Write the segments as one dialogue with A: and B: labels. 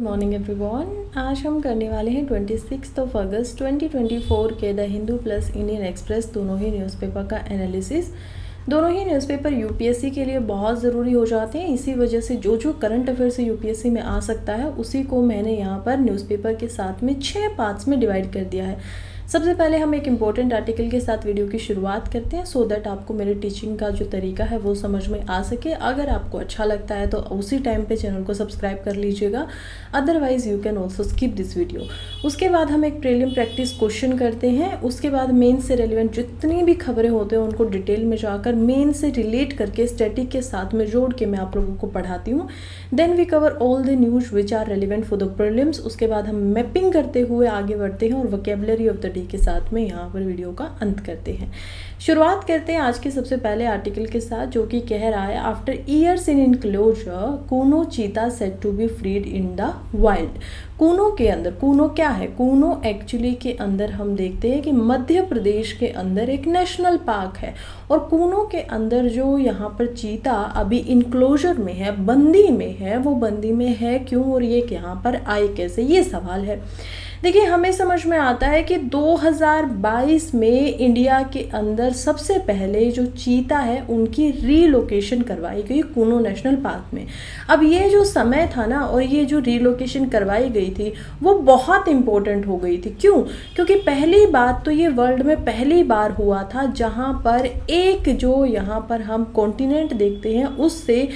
A: Morning everyone. आज हम करने वाले हैं 26 अगस्त 2024 के the Hindu plus Indian express दोनों ही न्यूज़पेपर का एनालिसिस। दोनों ही न्यूज़पेपर यूपीएससी के लिए बहुत ज़रूरी हो जाते हैं। इसी वजह से जो जो करंट अफेयर से यूपीएससी में आ सकता है उसी को मैंने यहाँ पर न्यूज़पेपर के साथ में 6 पार्ट्स में डिवाइड कर दिया है। सबसे पहले हम एक इम्पॉर्टेंट आर्टिकल के साथ वीडियो की शुरुआत करते हैं सो दैट आपको मेरे टीचिंग का जो तरीका है वो समझ में आ सके। अगर आपको अच्छा लगता है तो उसी टाइम पे चैनल को सब्सक्राइब कर लीजिएगा, otherwise you can also skip this video. उसके बाद हम एक प्रीलिम प्रैक्टिस क्वेश्चन करते हैं। उसके बाद मेन से रेलिवेंट जितनी भी खबरें होते हैं उनको डिटेल में जाकर मेन से रिलेट करके स्टैटिक के साथ में जोड़ के मैं आप लोगों को पढ़ाती हूँ। Then we cover all the news which are relevant for the prelims. उसके बाद हम मैपिंग करते हुए आगे बढ़ते हैं और वोकैबुलरी ऑफ द डे के साथ में यहाँ पर वीडियो का अंत करते हैं। शुरुआत करते हैं आज के सबसे पहले आर्टिकल के साथ, जो कि कह रहा है after years in enclosure Kuno cheetah said to be freed in the wild. Kuno के अंदर, कूनो क्या है? कूनो एक्चुअली के अंदर हम देखते हैं कि मध्य प्रदेश के अंदर एक नेशनल पार्क है और कूनो के अंदर जो यहाँ पर चीता अभी इनक्लोजर में है, बंदी में है, वो बंदी में है क्यों और ये यहाँ पर आए कैसे, ये सवाल है। देखिए, हमें समझ में आता है कि 2022 में इंडिया के अंदर सबसे पहले जो चीता है उनकी रीलोकेशन करवाई गई कूनो नेशनल पार्क में। अब ये जो समय था ना और ये जो रीलोकेशन करवाई गई थी वो बहुत इम्पोर्टेंट हो गई थी। क्यों? क्योंकि पहली बात तो ये वर्ल्ड में पहली बार हुआ था जहाँ पर एक जो यहाँ पर हम कॉन्टिनेंट देखते हैं उससे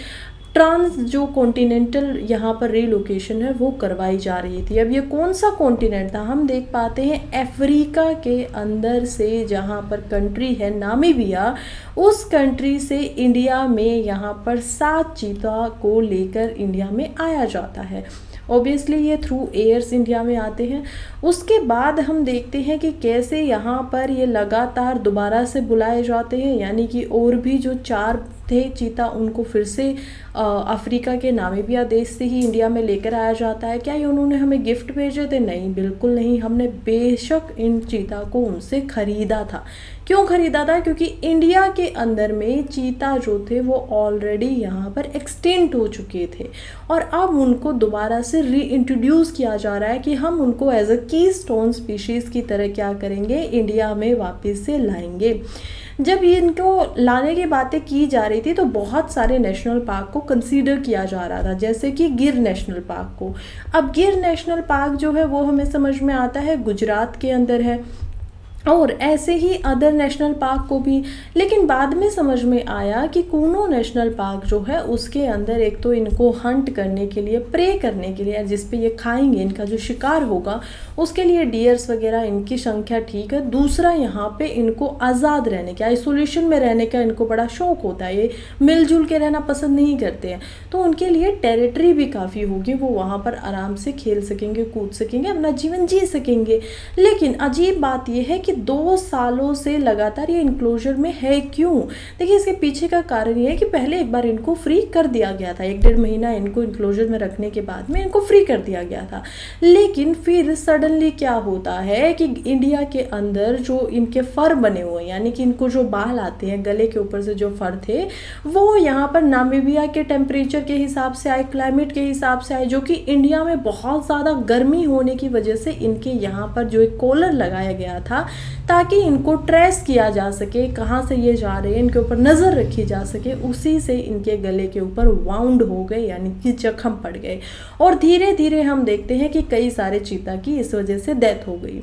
A: ट्रांस जो कॉन्टिनेंटल यहाँ पर रीलोकेशन है वो करवाई जा रही थी। अब ये कौन सा कॉन्टिनेंट था? हम देख पाते हैं अफ्रीका के अंदर से जहाँ पर कंट्री है नामीबिया, उस कंट्री से इंडिया में यहाँ पर 7 चीता को लेकर इंडिया में आया जाता है। ऑब्वियसली ये थ्रू एयर्स इंडिया में आते हैं। उसके बाद हम देखते हैं कि कैसे यहाँ पर ये लगातार दोबारा से बुलाए जाते हैं, यानी कि और भी जो 4 थे चीता उनको फिर से अफ्रीका के नामीबिया देश से ही इंडिया में लेकर आया जाता है। क्या ये उन्होंने हमें गिफ्ट भेजे थे? नहीं, बिल्कुल नहीं। हमने बेशक इन चीता को उनसे खरीदा था। क्यों खरीदा था? क्योंकि इंडिया के अंदर में चीता जो थे वो ऑलरेडी यहाँ पर एक्सटिंक्ट हो चुके थे और अब उनको दोबारा से री इंट्रोड्यूस किया जा रहा है कि हम उनको एज अ की स्टोन स्पीशीज़ की तरह क्या करेंगे, इंडिया में वापस से लाएंगे। जब इनको लाने की बातें की जा रही थी तो बहुत सारे नेशनल पार्क को कंसीडर किया जा रहा था, जैसे कि गिर नेशनल पार्क को। अब गिर नेशनल पार्क जो है वो हमें समझ में आता है गुजरात के अंदर है और ऐसे ही अदर नेशनल पार्क को भी। लेकिन बाद में समझ में आया कि कूनो नेशनल पार्क जो है उसके अंदर एक तो इनको हंट करने के लिए, प्रे करने के लिए, जिस पे ये खाएंगे, इनका जो शिकार होगा उसके लिए डियर्स वगैरह इनकी संख्या ठीक है। दूसरा, यहाँ पे इनको आज़ाद रहने का, आइसोलेशन में रहने का इनको बड़ा शौक होता है, ये मिलजुल के रहना पसंद नहीं करते हैं, तो उनके लिए टेरिटरी भी काफ़ी होगी, वो वहाँ पर आराम से खेल सकेंगे, कूद सकेंगे, अपना जीवन जी सकेंगे। लेकिन अजीब बात यह है कि 2 सालों से लगातार ये इंक्लोजर में है। क्यों? देखिए, इसके पीछे का कारण ये है कि पहले एक बार इनको फ्री कर दिया गया था, 1-1.5 महीना इनको इंक्लोजर में रखने के बाद में इनको फ्री कर दिया गया था। लेकिन फिर सडनली क्या होता है कि इंडिया के अंदर जो इनके फर बने हुए हैं, यानी कि इनको जो बाल आते हैं गले के ऊपर से, जो फर थे वो यहाँ पर नामीबिया के टेम्परेचर के हिसाब से आए, क्लाइमेट के हिसाब से आए, जो कि इंडिया में बहुत ज़्यादा गर्मी होने की वजह से इनके यहाँ पर जो एक कॉलर लगाया गया था ताकि इनको ट्रेस किया जा सके, कहाँ से ये जा रहे हैं, इनके ऊपर नज़र रखी जा सके, उसी से इनके गले के ऊपर वाउंड हो गए, यानी कि जख्म पड़ गए। और धीरे धीरे हम देखते हैं कि कई सारे चीता की इस वजह से डेथ हो गई।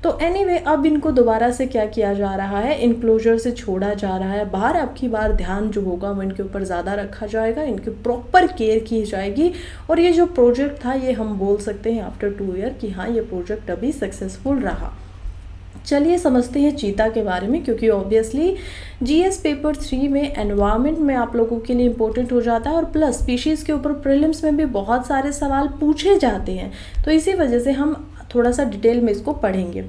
A: तो एनीवे, अब इनको दोबारा से क्या किया जा रहा है, इनक्लोजर से छोड़ा जा रहा है बाहर। अब की बार ध्यान जो होगा वो इनके ऊपर ज़्यादा रखा जाएगा, इनकी प्रॉपर केयर की जाएगी। और ये जो प्रोजेक्ट था ये हम बोल सकते हैं आफ्टर 2 ईयर कि हाँ, ये प्रोजेक्ट अभी सक्सेसफुल रहा। चलिए समझते हैं चीता के बारे में, क्योंकि ऑब्वियसली जीएस पेपर 3 में एनवायरनमेंट में आप लोगों के लिए इंपॉर्टेंट हो जाता है और प्लस स्पीशीज़ के ऊपर प्रीलिम्स में भी बहुत सारे सवाल पूछे जाते हैं, तो इसी वजह से हम थोड़ा सा डिटेल में इसको पढ़ेंगे।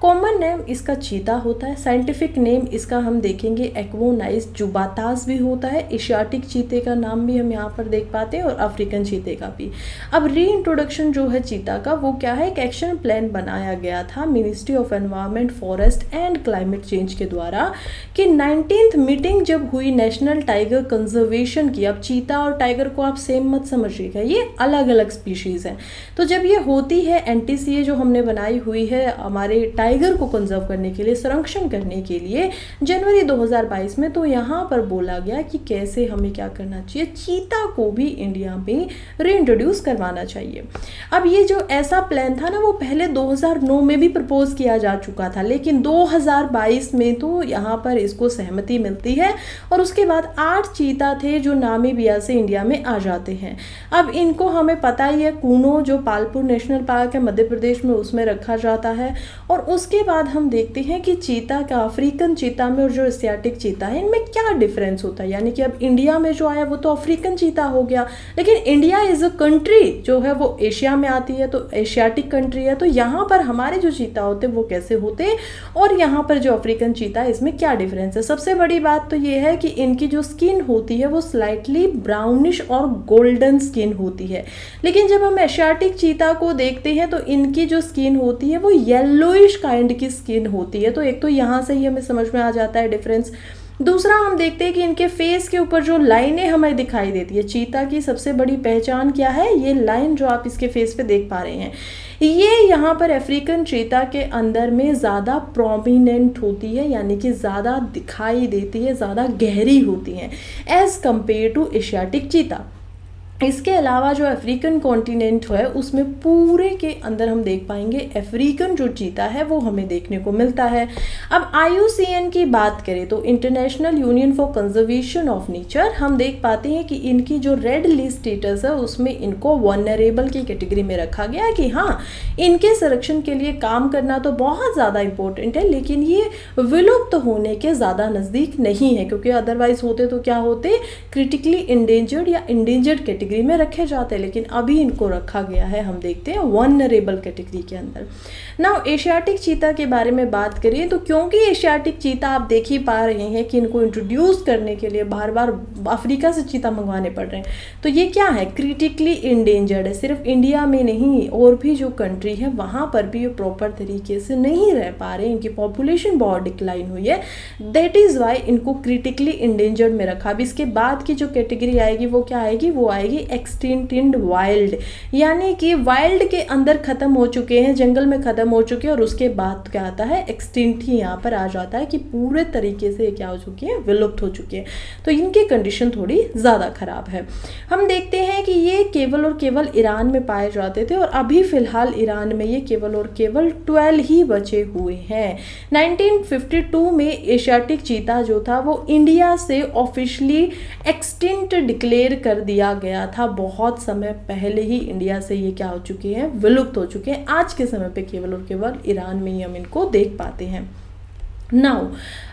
A: कॉमन नेम इसका चीता होता है, साइंटिफिक नेम इसका हम देखेंगे एक्वोनाइज जुबातास भी होता है, एशियाटिक चीते का नाम भी हम यहाँ पर देख पाते हैं और अफ्रीकन चीते का भी। अब री इंट्रोडक्शन जो है चीता का वो क्या है, एक एक्शन प्लान बनाया गया था ministry of environment forest and climate change के द्वारा कि 19th मीटिंग जब हुई नेशनल टाइगर कंजर्वेशन की। अब चीता और टाइगर को आप सेम मत समझिएगा, ये अलग अलग स्पीशीज़ हैं। तो जब ये होती है NTCA जो हमने बनाई हुई है हमारे टाइगर को कंजर्व करने के लिए, संरक्षण करने के लिए जनवरी 2022 में, तो यहाँ पर बोला गया कि कैसे हमें क्या करना चाहिए, चीता को भी इंडिया में रीइंट्रोड्यूस करवाना चाहिए। अब ये जो ऐसा प्लान था ना वो पहले 2009 में भी प्रपोज किया जा चुका था, लेकिन 2022 में तो यहाँ पर इसको सहमति मिलती है और उसके बाद 8 चीता थे जो नामीबिया से इंडिया में आ जाते हैं। अब इनको हमें पता ही है, कूनो जो पालपुर नेशनल पार्क है मध्य प्रदेश में उसमें रखा जाता है। और उसके बाद हम देखते हैं कि चीता का अफ्रीकन चीता में और जो एशियाटिक चीता है इनमें क्या डिफरेंस होता है। यानी कि अब इंडिया में जो आया वो तो अफ्रीकन चीता हो गया, लेकिन इंडिया इज अ कंट्री जो है वो एशिया में आती है, तो एशियाटिक कंट्री है। तो यहाँ पर हमारे जो चीता होते हैं वो कैसे होते हैं और यहाँ पर जो अफ्रीकन चीता है इसमें क्या डिफरेंस है। सबसे बड़ी बात तो ये है कि इनकी जो स्किन होती है वो स्लाइटली ब्राउनिश और गोल्डन स्किन होती है, लेकिन जब हम एशियाटिक चीता को देखते हैं तो इनकी जो स्किन होती है वो येलोइश काइंड की स्किन होती है। तो एक तो यहाँ से ही हमें समझ में आ जाता है डिफरेंस। दूसरा हम देखते हैं कि इनके फेस के ऊपर जो लाइनें हमें दिखाई देती है, चीता की सबसे बड़ी पहचान क्या है, ये लाइन जो आप इसके फेस पे देख पा रहे हैं, ये यहाँ पर अफ्रीकन चीता के अंदर में ज़्यादा प्रोमिनेंट होती है, यानी कि ज़्यादा दिखाई देती है, ज़्यादा गहरी होती हैं as compare to Asiatic cheetah. इसके अलावा जो अफ्रीकन कॉन्टिनेंट है उसमें पूरे के अंदर हम देख पाएंगे अफ्रीकन जो चीता है वो हमें देखने को मिलता है। अब IUCN की बात करें तो international union for conservation of nature, हम देख पाते हैं कि इनकी जो रेड लिस्ट स्टेटस है उसमें इनको वनरेबल की कैटेगरी में रखा गया है कि हाँ इनके संरक्षण के लिए काम करना तो बहुत ज़्यादा इम्पोर्टेंट है, लेकिन ये विलुप्त होने के ज़्यादा नज़दीक नहीं है, क्योंकि अदरवाइज होते तो क्या होते, क्रिटिकली इंडेंजर्ड या इंडेंजर्ड कैटेगरी में रखे जाते हैं, लेकिन अभी इनको रखा गया है हम देखते हैं वनरेबल कैटेगरी के अंदर। नाउ एशियाटिक चीता के बारे में बात करिए तो क्योंकि एशियाटिक चीता आप देख ही पा रहे हैं कि इनको इंट्रोड्यूस करने के लिए बार बार अफ्रीका से चीता मंगवाने पड़ रहे हैं, तो ये क्या है, क्रिटिकली इंडेंजर्ड है। सिर्फ इंडिया में नहीं और भी जो कंट्री है वहाँ पर भी ये प्रॉपर तरीके से नहीं रह पा रहे, इनकी पॉपुलेशन बहुत डिक्लाइन हुई है, दैट इज़ वाई इनको क्रिटिकली इंडेंजर्ड में रखा। अब इसके बाद की जो कैटेगरी आएगी वो क्या आएगी, वो आएगी एक्सटिंक्ट इन वाइल्ड, यानी कि वाइल्ड के अंदर खत्म हो चुके हैं, जंगल में खत्म हो चुके हैं, और उसके बाद क्या आता है, एक्सटिंक्ट ही यहाँ पर आ जाता है कि पूरे तरीके से क्या हो चुकी है, विलुप्त हो चुकी है। तो इनकी कंडीशन थोड़ी ज़्यादा खराब है। हम देखते हैं कि ये केवल और केवल ईरान में पाए जाते थे और अभी फ़िलहाल ईरान में ये केवल और केवल 12 ही बचे हुए हैं। 1952 में एशियाटिक चीता जो था वो इंडिया से ऑफिशियली एक्सटिंक्ट डिक्लेयर कर दिया गया था। बहुत समय पहले ही इंडिया से ये क्या हो चुके हैं, विलुप्त हो चुके हैं। आज के समय पे केवल और केवल ईरान में ही हम इनको देख पाते हैं। नाउ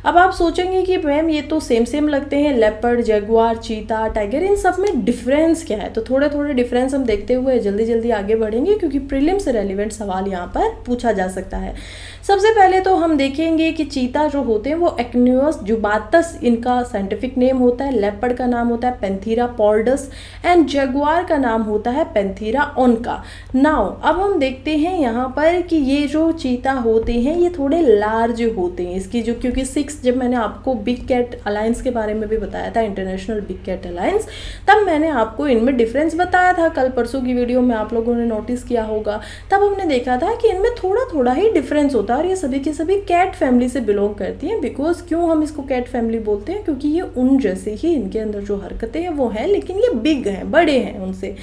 A: अब आप सोचेंगे कि मैम ये तो सेम लगते हैं, लेपर्ड, जगुआर, चीता, टाइगर, इन सब में डिफरेंस क्या है। तो थोड़े थोड़े डिफरेंस हम देखते हुए जल्दी आगे बढ़ेंगे, क्योंकि प्रीलिम से रेलिवेंट सवाल यहाँ पर पूछा जा सकता है। सबसे पहले तो हम देखेंगे कि चीता जो होते हैं वो एक्न्यूअस जुबातस इनका साइंटिफिक नेम होता है, लेपर्ड का नाम होता है पैंथीरा पॉर्डस एंड जगुआर का नाम होता है पैंथीरा ओनका। नाउ अब हम देखते हैं यहाँ पर कि ये जो चीता होते हैं ये थोड़े लार्ज होते हैं। इसकी जो, क्योंकि 6 जब मैंने आपको बिग कैट अलायंस के बारे में भी बताया था, इंटरनेशनल बिग कैट अलायंस, तब मैंने आपको इनमें डिफरेंस बताया था। कल परसों की वीडियो में आप लोगों ने नोटिस किया होगा, तब हमने देखा था कि इनमें थोड़ा ही डिफरेंस होता है और ये सभी के सभी कैट फैमिली से बिलोंग करती हैं। बिकॉज क्यों हम इसको कैट फैमिली बोलते हैं, क्योंकि ये उन जैसे ही इनके अंदर जो हरकतें हैं वो हैं, लेकिन ये बिग हैं, बड़े हैं उनसे।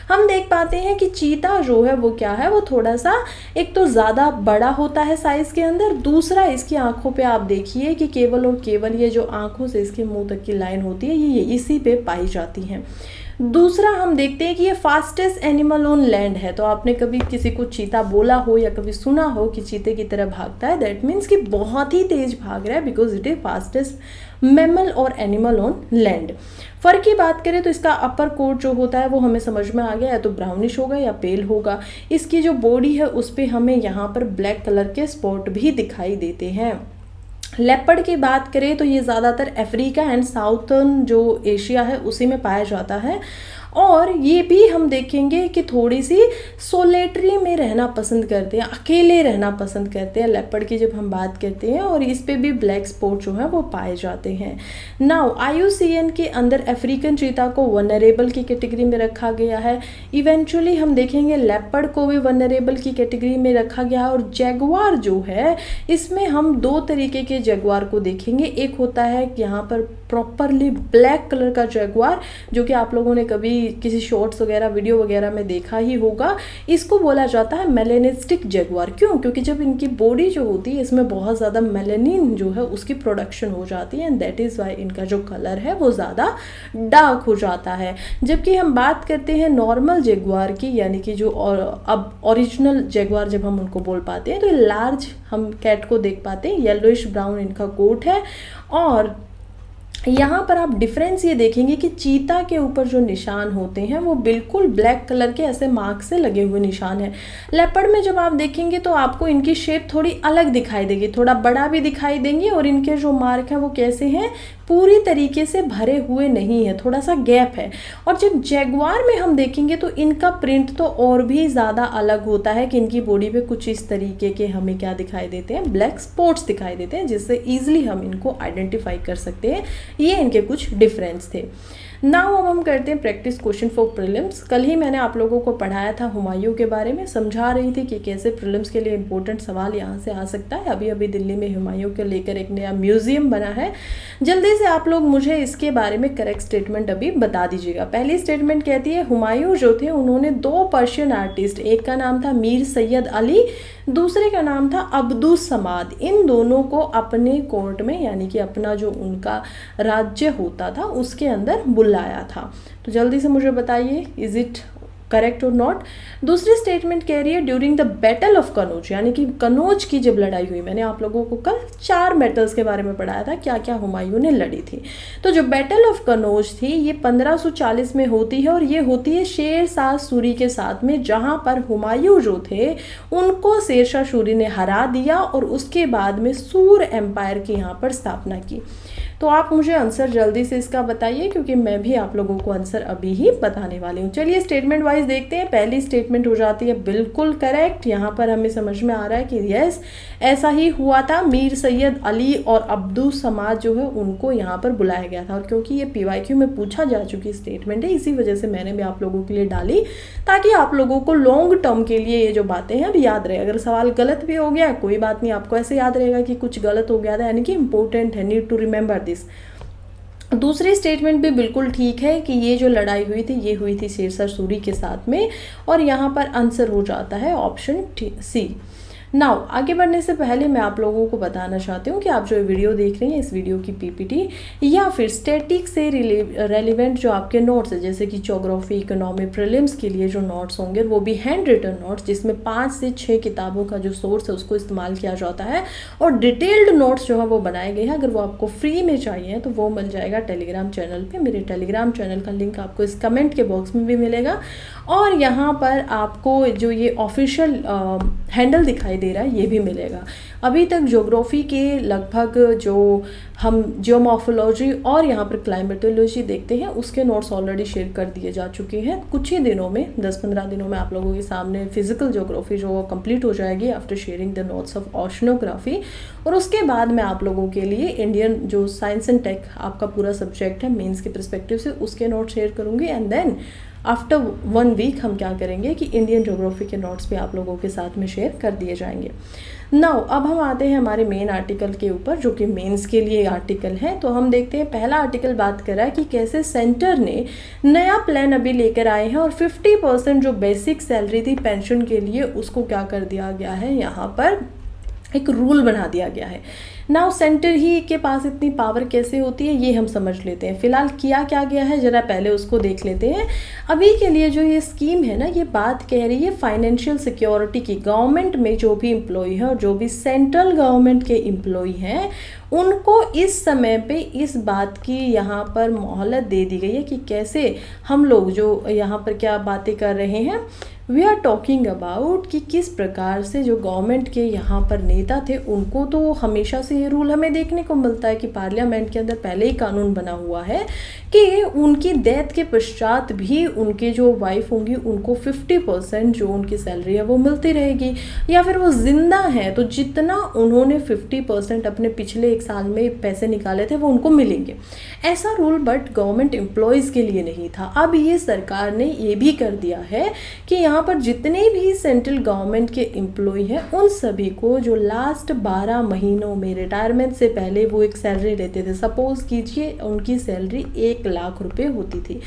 A: हम देख पाते हैं कि चीता जो है वो क्या है, वो थोड़ा सा एक तो ज़्यादा बड़ा होता है साइज़ के अंदर, दूसरा इसकी आंखों पे आप देखिए कि केवल और केवल ये जो आंखों से इसके मुंह तक की लाइन होती है ये इसी पे पाई जाती हैं। दूसरा हम देखते हैं कि ये फास्टेस्ट एनिमल ऑन लैंड है। तो आपने कभी किसी को चीता बोला हो या कभी सुना हो कि चीते की तरह भागता है, दैट मीन्स कि बहुत ही तेज भाग रहा है, because it is fastest mammal और एनिमल ऑन लैंड। फर की बात करें तो इसका अपर कोट जो होता है वो हमें समझ में आ गया है, तो ब्राउनिश होगा या पेल होगा। इसकी जो बॉडी है उस पर हमें यहाँ पर ब्लैक कलर के स्पॉट भी दिखाई देते हैं। लेपर्ड की बात करें तो ये ज़्यादातर अफ्रीका एंड साउथर्न जो एशिया है उसी में पाया जाता है, और ये भी हम देखेंगे कि थोड़ी सी सोलेटरी में रहना पसंद करते हैं, अकेले रहना पसंद करते हैं लेपर्ड की जब हम बात करते हैं, और इस पे भी ब्लैक स्पॉट जो है वो पाए जाते हैं। नाउ IUCN के अंदर अफ्रीकन चीता को वनरेबल की कैटेगरी में रखा गया है। इवेंचुअली हम देखेंगे लेपर्ड को भी वनरेबल की कैटेगरी में रखा गया है। और जैगुआर जो है इसमें हम दो तरीके के जैगुआर को देखेंगे। एक होता है यहाँ पर प्रॉपरली ब्लैक कलर का जैगुआर, जो कि आप लोगों ने कभी किसी शॉर्ट्स वगैरह वीडियो वगैरह में देखा ही होगा। इसको बोला जाता है मेलेनिस्टिक जैगुआर। क्यों? क्योंकि जब इनकी बॉडी जो होती है इसमें बहुत ज़्यादा मेलेनिन जो है उसकी प्रोडक्शन हो जाती है, एंड दैट इज़ वाई इनका जो कलर है वो ज़्यादा डार्क हो जाता है। जबकि हम बात करते हैं नॉर्मल जैगुआर की, यानी कि जो अब ओरिजिनल जैगुआर जब हम उनको बोल पाते हैं, तो लार्ज हम कैट को देख पाते हैं, येलोइश ब्राउन इनका कोट है। और यहाँ पर आप डिफरेंस ये देखेंगे कि चीता के ऊपर जो निशान होते हैं वो बिल्कुल ब्लैक कलर के ऐसे मार्क से लगे हुए निशान हैं। लेपर्ड में जब आप देखेंगे तो आपको इनकी शेप थोड़ी अलग दिखाई देगी, थोड़ा बड़ा भी दिखाई देंगे, और इनके जो मार्क हैं वो कैसे हैं, पूरी तरीके से भरे हुए नहीं है, थोड़ा सा गैप है। और जब जैगुआर में हम देखेंगे तो इनका प्रिंट तो और भी ज़्यादा अलग होता है कि इनकी बॉडी पे कुछ इस तरीके के हमें क्या दिखाई देते हैं, ब्लैक स्पॉट्स दिखाई देते हैं, जिससे ईजिली हम इनको आइडेंटिफाई कर सकते हैं। ये इनके कुछ डिफरेंस थे। नाउ अब हम करते हैं प्रैक्टिस क्वेश्चन फॉर प्रीलिम्स। कल ही मैंने आप लोगों को पढ़ाया था हुमायूं के बारे में, समझा रही थी कि कैसे प्रीलिम्स के लिए इंपॉर्टेंट सवाल यहाँ से आ सकता है। अभी अभी दिल्ली में हुमायूं के लेकर एक नया म्यूजियम बना है, जल्दी से आप लोग मुझे इसके बारे में करेक्ट स्टेटमेंट अभी बता दीजिएगा। पहली स्टेटमेंट कहती है हुमायूं जो थे उन्होंने दो पर्शियन आर्टिस्ट, एक का नाम था मीर सैयद अली, दूसरे का नाम था अब्दुस समाद, इन दोनों को अपने कोर्ट में, यानी कि अपना जो उनका राज्य होता था उसके अंदर बुलाया था। तो जल्दी से मुझे बताइए, इज इट करेक्ट और नॉट। दूसरी स्टेटमेंट कह रही है during the battle of Kannauj, यानी कि कनौज की जब लड़ाई हुई, मैंने आप लोगों को कल 4 बैटल्स के बारे में पढ़ाया था, क्या क्या हुमायूं ने लड़ी थी। तो जो बैटल ऑफ कनौज थी ये 1540 में होती है, और ये होती है शेर शाह सूरी के साथ में, जहां पर हुमायूं जो थे उनको शेर शाह सूरी ने हरा दिया और उसके बाद में सूर एम्पायर की यहाँ पर स्थापना की। तो आप मुझे आंसर जल्दी से इसका बताइए, क्योंकि मैं भी आप लोगों को आंसर अभी ही बताने वाली हूँ। चलिए स्टेटमेंट वाइज देखते हैं। पहली स्टेटमेंट हो जाती है बिल्कुल करेक्ट। यहाँ पर हमें समझ में आ रहा है कि यस ऐसा ही हुआ था, मीर सैयद अली और अब्दुस समाद जो है उनको यहाँ पर बुलाया गया था। और क्योंकि ये PYQ में पूछा जा चुकी स्टेटमेंट है, इसी वजह से मैंने भी आप लोगों के लिए डाली, ताकि आप लोगों को लॉन्ग टर्म के लिए ये जो बातें हैं अब याद रहे। अगर सवाल गलत भी हो गया कोई बात नहीं, आपको ऐसे याद रहेगा कि कुछ गलत हो गया था, यानी कि इंपॉर्टेंट है, नीड टू रिमेंबर दिस। दूसरी स्टेटमेंट भी बिल्कुल ठीक है कि ये जो लड़ाई हुई थी ये हुई थी शेर शाह सूरी के साथ में, और यहाँ पर आंसर हो जाता है ऑप्शन C। नाउ आगे बढ़ने से पहले मैं आप लोगों को बताना चाहती हूँ कि आप जो वीडियो देख रही हैं इस वीडियो की PPT या फिर स्टैटिक से रेलिवेंट जो आपके नोट्स है, जैसे कि ज्योग्राफी, इकोनॉमी, प्रीलिम्स के लिए जो नोट्स होंगे वो भी हैंड रिटन नोट्स, जिसमें 5 से 6 किताबों का जो सोर्स है उसको इस्तेमाल किया जाता है, और डिटेल्ड नोट्स जो है वो बनाए गए हैं। अगर वो आपको फ्री में चाहिए तो वो मिल जाएगा टेलीग्राम चैनल पर। मेरे टेलीग्राम चैनल का लिंक आपको इस कमेंट के बॉक्स में भी मिलेगा, और यहाँ पर आपको जो ये ऑफिशियल हैंडल दिखाई दे रहा है ये भी मिलेगा। अभी तक ज्योग्राफी के लगभग जो हम जियोमॉर्फोलॉजी और यहाँ पर क्लाइमेटोलॉजी देखते हैं उसके नोट्स ऑलरेडी शेयर कर दिए जा चुके हैं। कुछ ही दिनों में 10-15 दिनों में आप लोगों के सामने फिजिकल ज्योग्राफी जो कंप्लीट हो जाएगी after sharing the notes of oceanography. और उसके बाद मैं आप लोगों के लिए इंडियन जो साइंस एंड टेक आपका पूरा सब्जेक्ट है मेंस के परस्पेक्टिव से उसके नोट्स शेयर करूँगी, एंड देन आफ्टर 1 वीक हम क्या करेंगे कि इंडियन ज्योग्राफी के नोट्स भी आप लोगों के साथ में शेयर कर दिए जाएंगे। नाउ अब हम आते हैं हमारे मेन आर्टिकल के ऊपर, जो कि मेंस के लिए आर्टिकल है। तो हम देखते हैं पहला आर्टिकल बात कर रहा है कि कैसे सेंटर ने नया प्लान अभी लेकर आए हैं, और 50% जो बेसिक सैलरी थी पेंशन के लिए उसको क्या कर दिया गया है, यहाँ पर एक रूल बना दिया गया है। नाउ सेंटर ही के पास इतनी पावर कैसे होती है ये हम समझ लेते हैं। फिलहाल किया क्या गया है ज़रा पहले उसको देख लेते हैं। अभी के लिए जो ये स्कीम है ना, ये बात कह रही है फाइनेंशियल सिक्योरिटी की। गवर्नमेंट में जो भी एम्प्लॉय है और जो भी सेंट्रल गवर्नमेंट के एम्प्लॉय हैं, उनको इस समय पे इस बात की यहाँ पर मोहलत दे दी गई है कि कैसे हम लोग जो यहाँ पर क्या बातें कर रहे हैं, वी आर टॉकिंग अबाउट कि किस प्रकार से जो गवर्नमेंट के यहाँ पर नेता थे, उनको तो हमेशा से ये रूल हमें देखने को मिलता है कि पार्लियामेंट के अंदर पहले ही कानून बना हुआ है कि उनकी डेथ के पश्चात भी उनके जो वाइफ होंगी उनको 50% जो उनकी सैलरी है वो मिलती रहेगी, या फिर वो जिंदा हैं तो जितना उन्होंने 50% अपने पिछले एक साल में पैसे निकाले थे वो उनको मिलेंगे। ऐसा रूल बट गवर्नमेंट एम्प्लॉयज़ के लिए नहीं था। अब ये सरकार ने ये भी कर दिया है कि यहाँ पर जितने भी सेंट्रल गवर्नमेंट के एम्प्लॉय हैं उन सभी को जो लास्ट 12 महीनों में रिटायरमेंट से पहले वो एक सैलरी लेते थे, सपोज कीजिए उनकी सैलरी 1 लाख रुपए होती थी,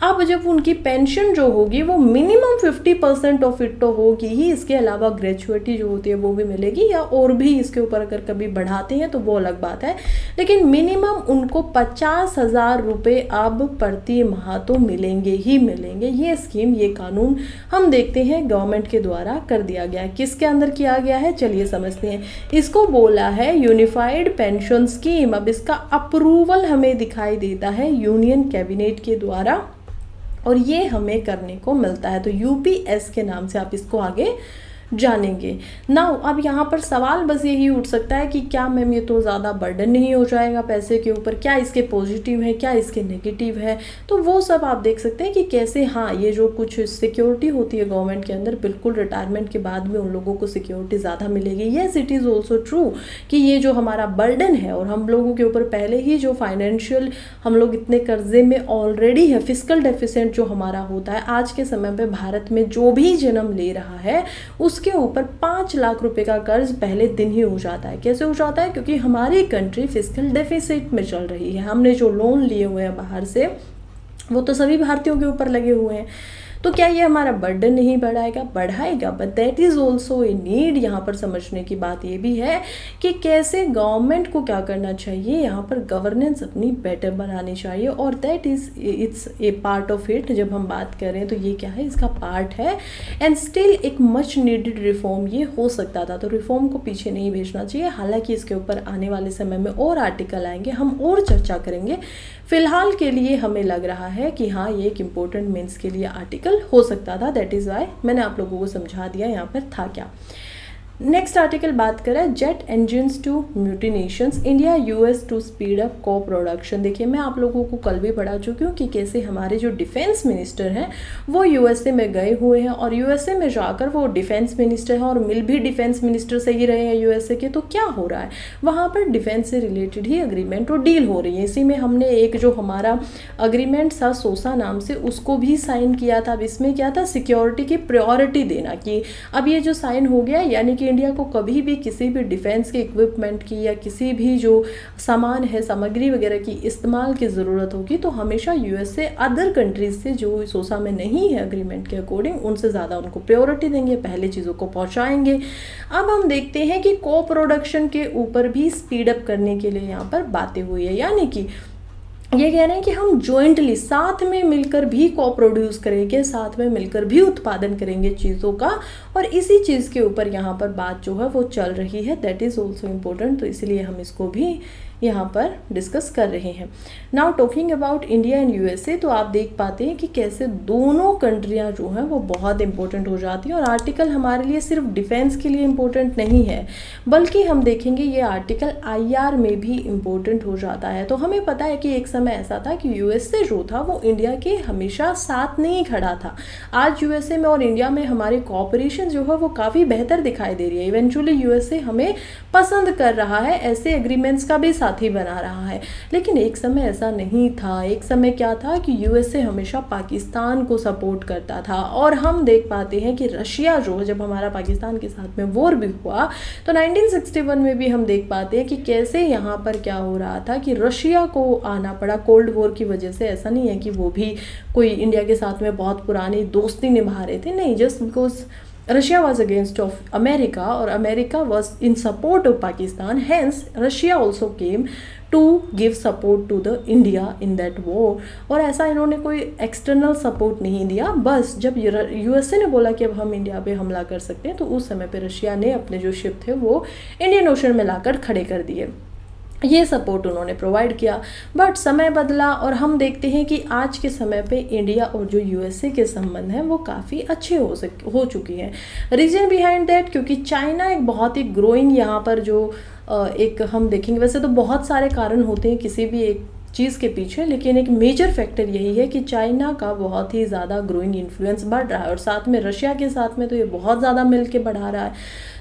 A: अब जब उनकी पेंशन जो होगी वो मिनिमम 50% ऑफ इट तो होगी ही, इसके अलावा ग्रेचुइटी जो होती है वो भी मिलेगी, या और भी इसके ऊपर अगर कभी बढ़ाते हैं तो वो अलग बात है, लेकिन मिनिमम उनको 50,000 रुपये अब प्रति माह तो मिलेंगे ही मिलेंगे। ये स्कीम, ये कानून हम देखते हैं गवर्नमेंट के द्वारा कर दिया गया है। किसके अंदर किया गया है चलिए समझते हैं। इसको बोला है यूनिफाइड पेंशन स्कीम। अब इसका अप्रूवल हमें दिखाई देता है यूनियन कैबिनेट के द्वारा और ये हमें करने को मिलता है, तो यूपीएस के नाम से आप इसको आगे जानेंगे। नाउ अब यहाँ पर सवाल बस यही उठ सकता है कि क्या मैम ये तो ज़्यादा बर्डन नहीं हो जाएगा पैसे के ऊपर, क्या इसके पॉजिटिव है क्या इसके नेगेटिव है, तो वो सब आप देख सकते हैं कि कैसे हाँ ये जो कुछ सिक्योरिटी होती है गवर्नमेंट के अंदर, बिल्कुल रिटायरमेंट के बाद में उन लोगों को सिक्योरिटी ज़्यादा मिलेगी। Yes it is also true कि ये जो हमारा बर्डन है और हम लोगों के ऊपर पहले ही जो फाइनेंशियल हम लोग इतने कर्जे में ऑलरेडी है, फिस्कल डेफिसिट जो हमारा होता है आज के समय पे भारत में जो भी जन्म ले रहा है उसके ऊपर 5 लाख रुपए का कर्ज पहले दिन ही हो जाता है। कैसे हो जाता है? क्योंकि हमारी कंट्री फिस्कल डेफिसिट में चल रही है। हमने जो लोन लिए हुए हैं बाहर से वो तो सभी भारतीयों के ऊपर लगे हुए हैं, तो क्या ये हमारा बर्डन नहीं बढ़ाएगा? बढ़ाएगा, but that is also a need. यहाँ पर समझने की बात ये भी है कि कैसे गवर्नमेंट को क्या करना चाहिए, यहाँ पर गवर्नेंस अपनी बेटर बनानी चाहिए और that is it's a part of it. जब हम बात करें तो ये क्या है, इसका पार्ट है एंड स्टिल एक मच नीडेड रिफॉर्म ये हो सकता था, तो रिफॉर्म को पीछे नहीं भेजना चाहिए। हालांकि इसके ऊपर आने वाले समय में और आर्टिकल आएंगे, हम और चर्चा करेंगे। फिलहाल के लिए हमें लग रहा है कि हाँ ये एक इम्पोर्टेंट मेंस के लिए आर्टिकल हो सकता था, दैट इज़ वाई मैंने आप लोगों को समझा दिया यहाँ पर था क्या। नेक्स्ट आर्टिकल बात करें jet engines to munitions, India US to speed up co production. देखिए मैं आप लोगों को कल भी पढ़ा चुकी हूँ कि कैसे हमारे जो डिफेंस मिनिस्टर हैं वो यूएसए में गए हुए हैं और यूएसए में जाकर वो डिफेंस मिनिस्टर हैं और मिल भी डिफेंस मिनिस्टर से ही रहे हैं यूएसए के। तो क्या हो रहा है वहाँ पर, डिफेंस से रिलेटेड ही अग्रीमेंट और डील हो रही है। इसी में हमने एक जो हमारा अग्रीमेंट था सोसा नाम से उसको भी साइन किया था। अब इसमें क्या था, सिक्योरिटी की प्रायोरिटी देना, कि अब ये जो साइन हो गया यानी कि इंडिया को कभी भी किसी भी डिफेंस के इक्विपमेंट की या किसी भी जो सामान है सामग्री वगैरह की इस्तेमाल की ज़रूरत होगी तो हमेशा यूएसए अदर कंट्रीज से जो सोसा में नहीं है अग्रीमेंट के अकॉर्डिंग उनसे ज़्यादा उनको प्रायोरिटी देंगे, पहले चीज़ों को पहुंचाएंगे। अब हम देखते हैं कि को प्रोडक्शन के ऊपर भी स्पीड अप करने के लिए यहाँ पर बातें हुई है, यानी कि ये कह रहे हैं कि हम जॉइंटली साथ में मिलकर भी को प्रोड्यूस करेंगे, साथ में मिलकर भी उत्पादन करेंगे चीज़ों का, और इसी चीज़ के ऊपर यहाँ पर बात जो है वो चल रही है, दैट इज़ ऑल्सो इम्पोर्टेंट। तो इसलिए हम इसको भी यहाँ पर डिस्कस कर रहे हैं। Now talking about India and USA, तो आप देख पाते हैं कि कैसे दोनों कंट्रियाँ जो हैं वो बहुत इंपॉर्टेंट हो जाती हैं और आर्टिकल हमारे लिए सिर्फ डिफेंस के लिए इम्पोर्टेंट नहीं है बल्कि हम देखेंगे ये आर्टिकल आईआर में भी इम्पोर्टेंट हो जाता है। तो हमें पता है कि एक समय ऐसा था कि यूएसए जो था वो इंडिया के हमेशा साथ नहीं खड़ा था। आज यूएसए में और इंडिया में हमारी कोऑपरेशन जो है वो काफ़ी बेहतर दिखाई दे रही है। इवेंचुअली यूएसए हमें पसंद कर रहा है, ऐसे एग्रीमेंट्स का भी साथी बना रहा है, लेकिन एक समय ऐसा नहीं था। एक समय क्या था कि यूएसए हमेशा पाकिस्तान को सपोर्ट करता था और हम देख पाते हैं कि रशिया जो जब हमारा पाकिस्तान के साथ में वॉर भी हुआ तो 1961 में भी हम देख पाते हैं कि कैसे यहाँ पर क्या हो रहा था कि रशिया को आना पड़ा कोल्ड वॉर की वजह से। ऐसा नहीं है कि वो भी कोई इंडिया के साथ में बहुत पुरानी दोस्ती निभा रहे थे, नहीं, just because Russia was against of America और America was in support of Pakistan, hence Russia also came to give support to the India in that war. और ऐसा इन्होंने कोई एक्सटर्नल सपोर्ट नहीं दिया, बस जब यूएसए ने बोला कि अब हम इंडिया पे हमला कर सकते हैं तो उस समय पे रशिया ने अपने जो शिप थे वो इंडियन ओशन में लाकर खड़े कर दिए, ये सपोर्ट उन्होंने प्रोवाइड किया। बट समय बदला और हम देखते हैं कि आज के समय पे इंडिया और जो यूएसए के संबंध हैं वो काफ़ी अच्छे हो चुके हैं। रीजन बिहाइंड दैट, क्योंकि चाइना एक बहुत ही ग्रोइंग यहाँ पर जो एक हम देखेंगे, वैसे तो बहुत सारे कारण होते हैं किसी भी एक चीज़ के पीछे, लेकिन एक मेजर फैक्टर यही है कि चाइना का बहुत ही ज़्यादा ग्रोइंग इन्फ्लुएंस बढ़ रहा है और साथ में रशिया के साथ में तो ये बहुत ज़्यादा मिल के बढ़ा रहा है।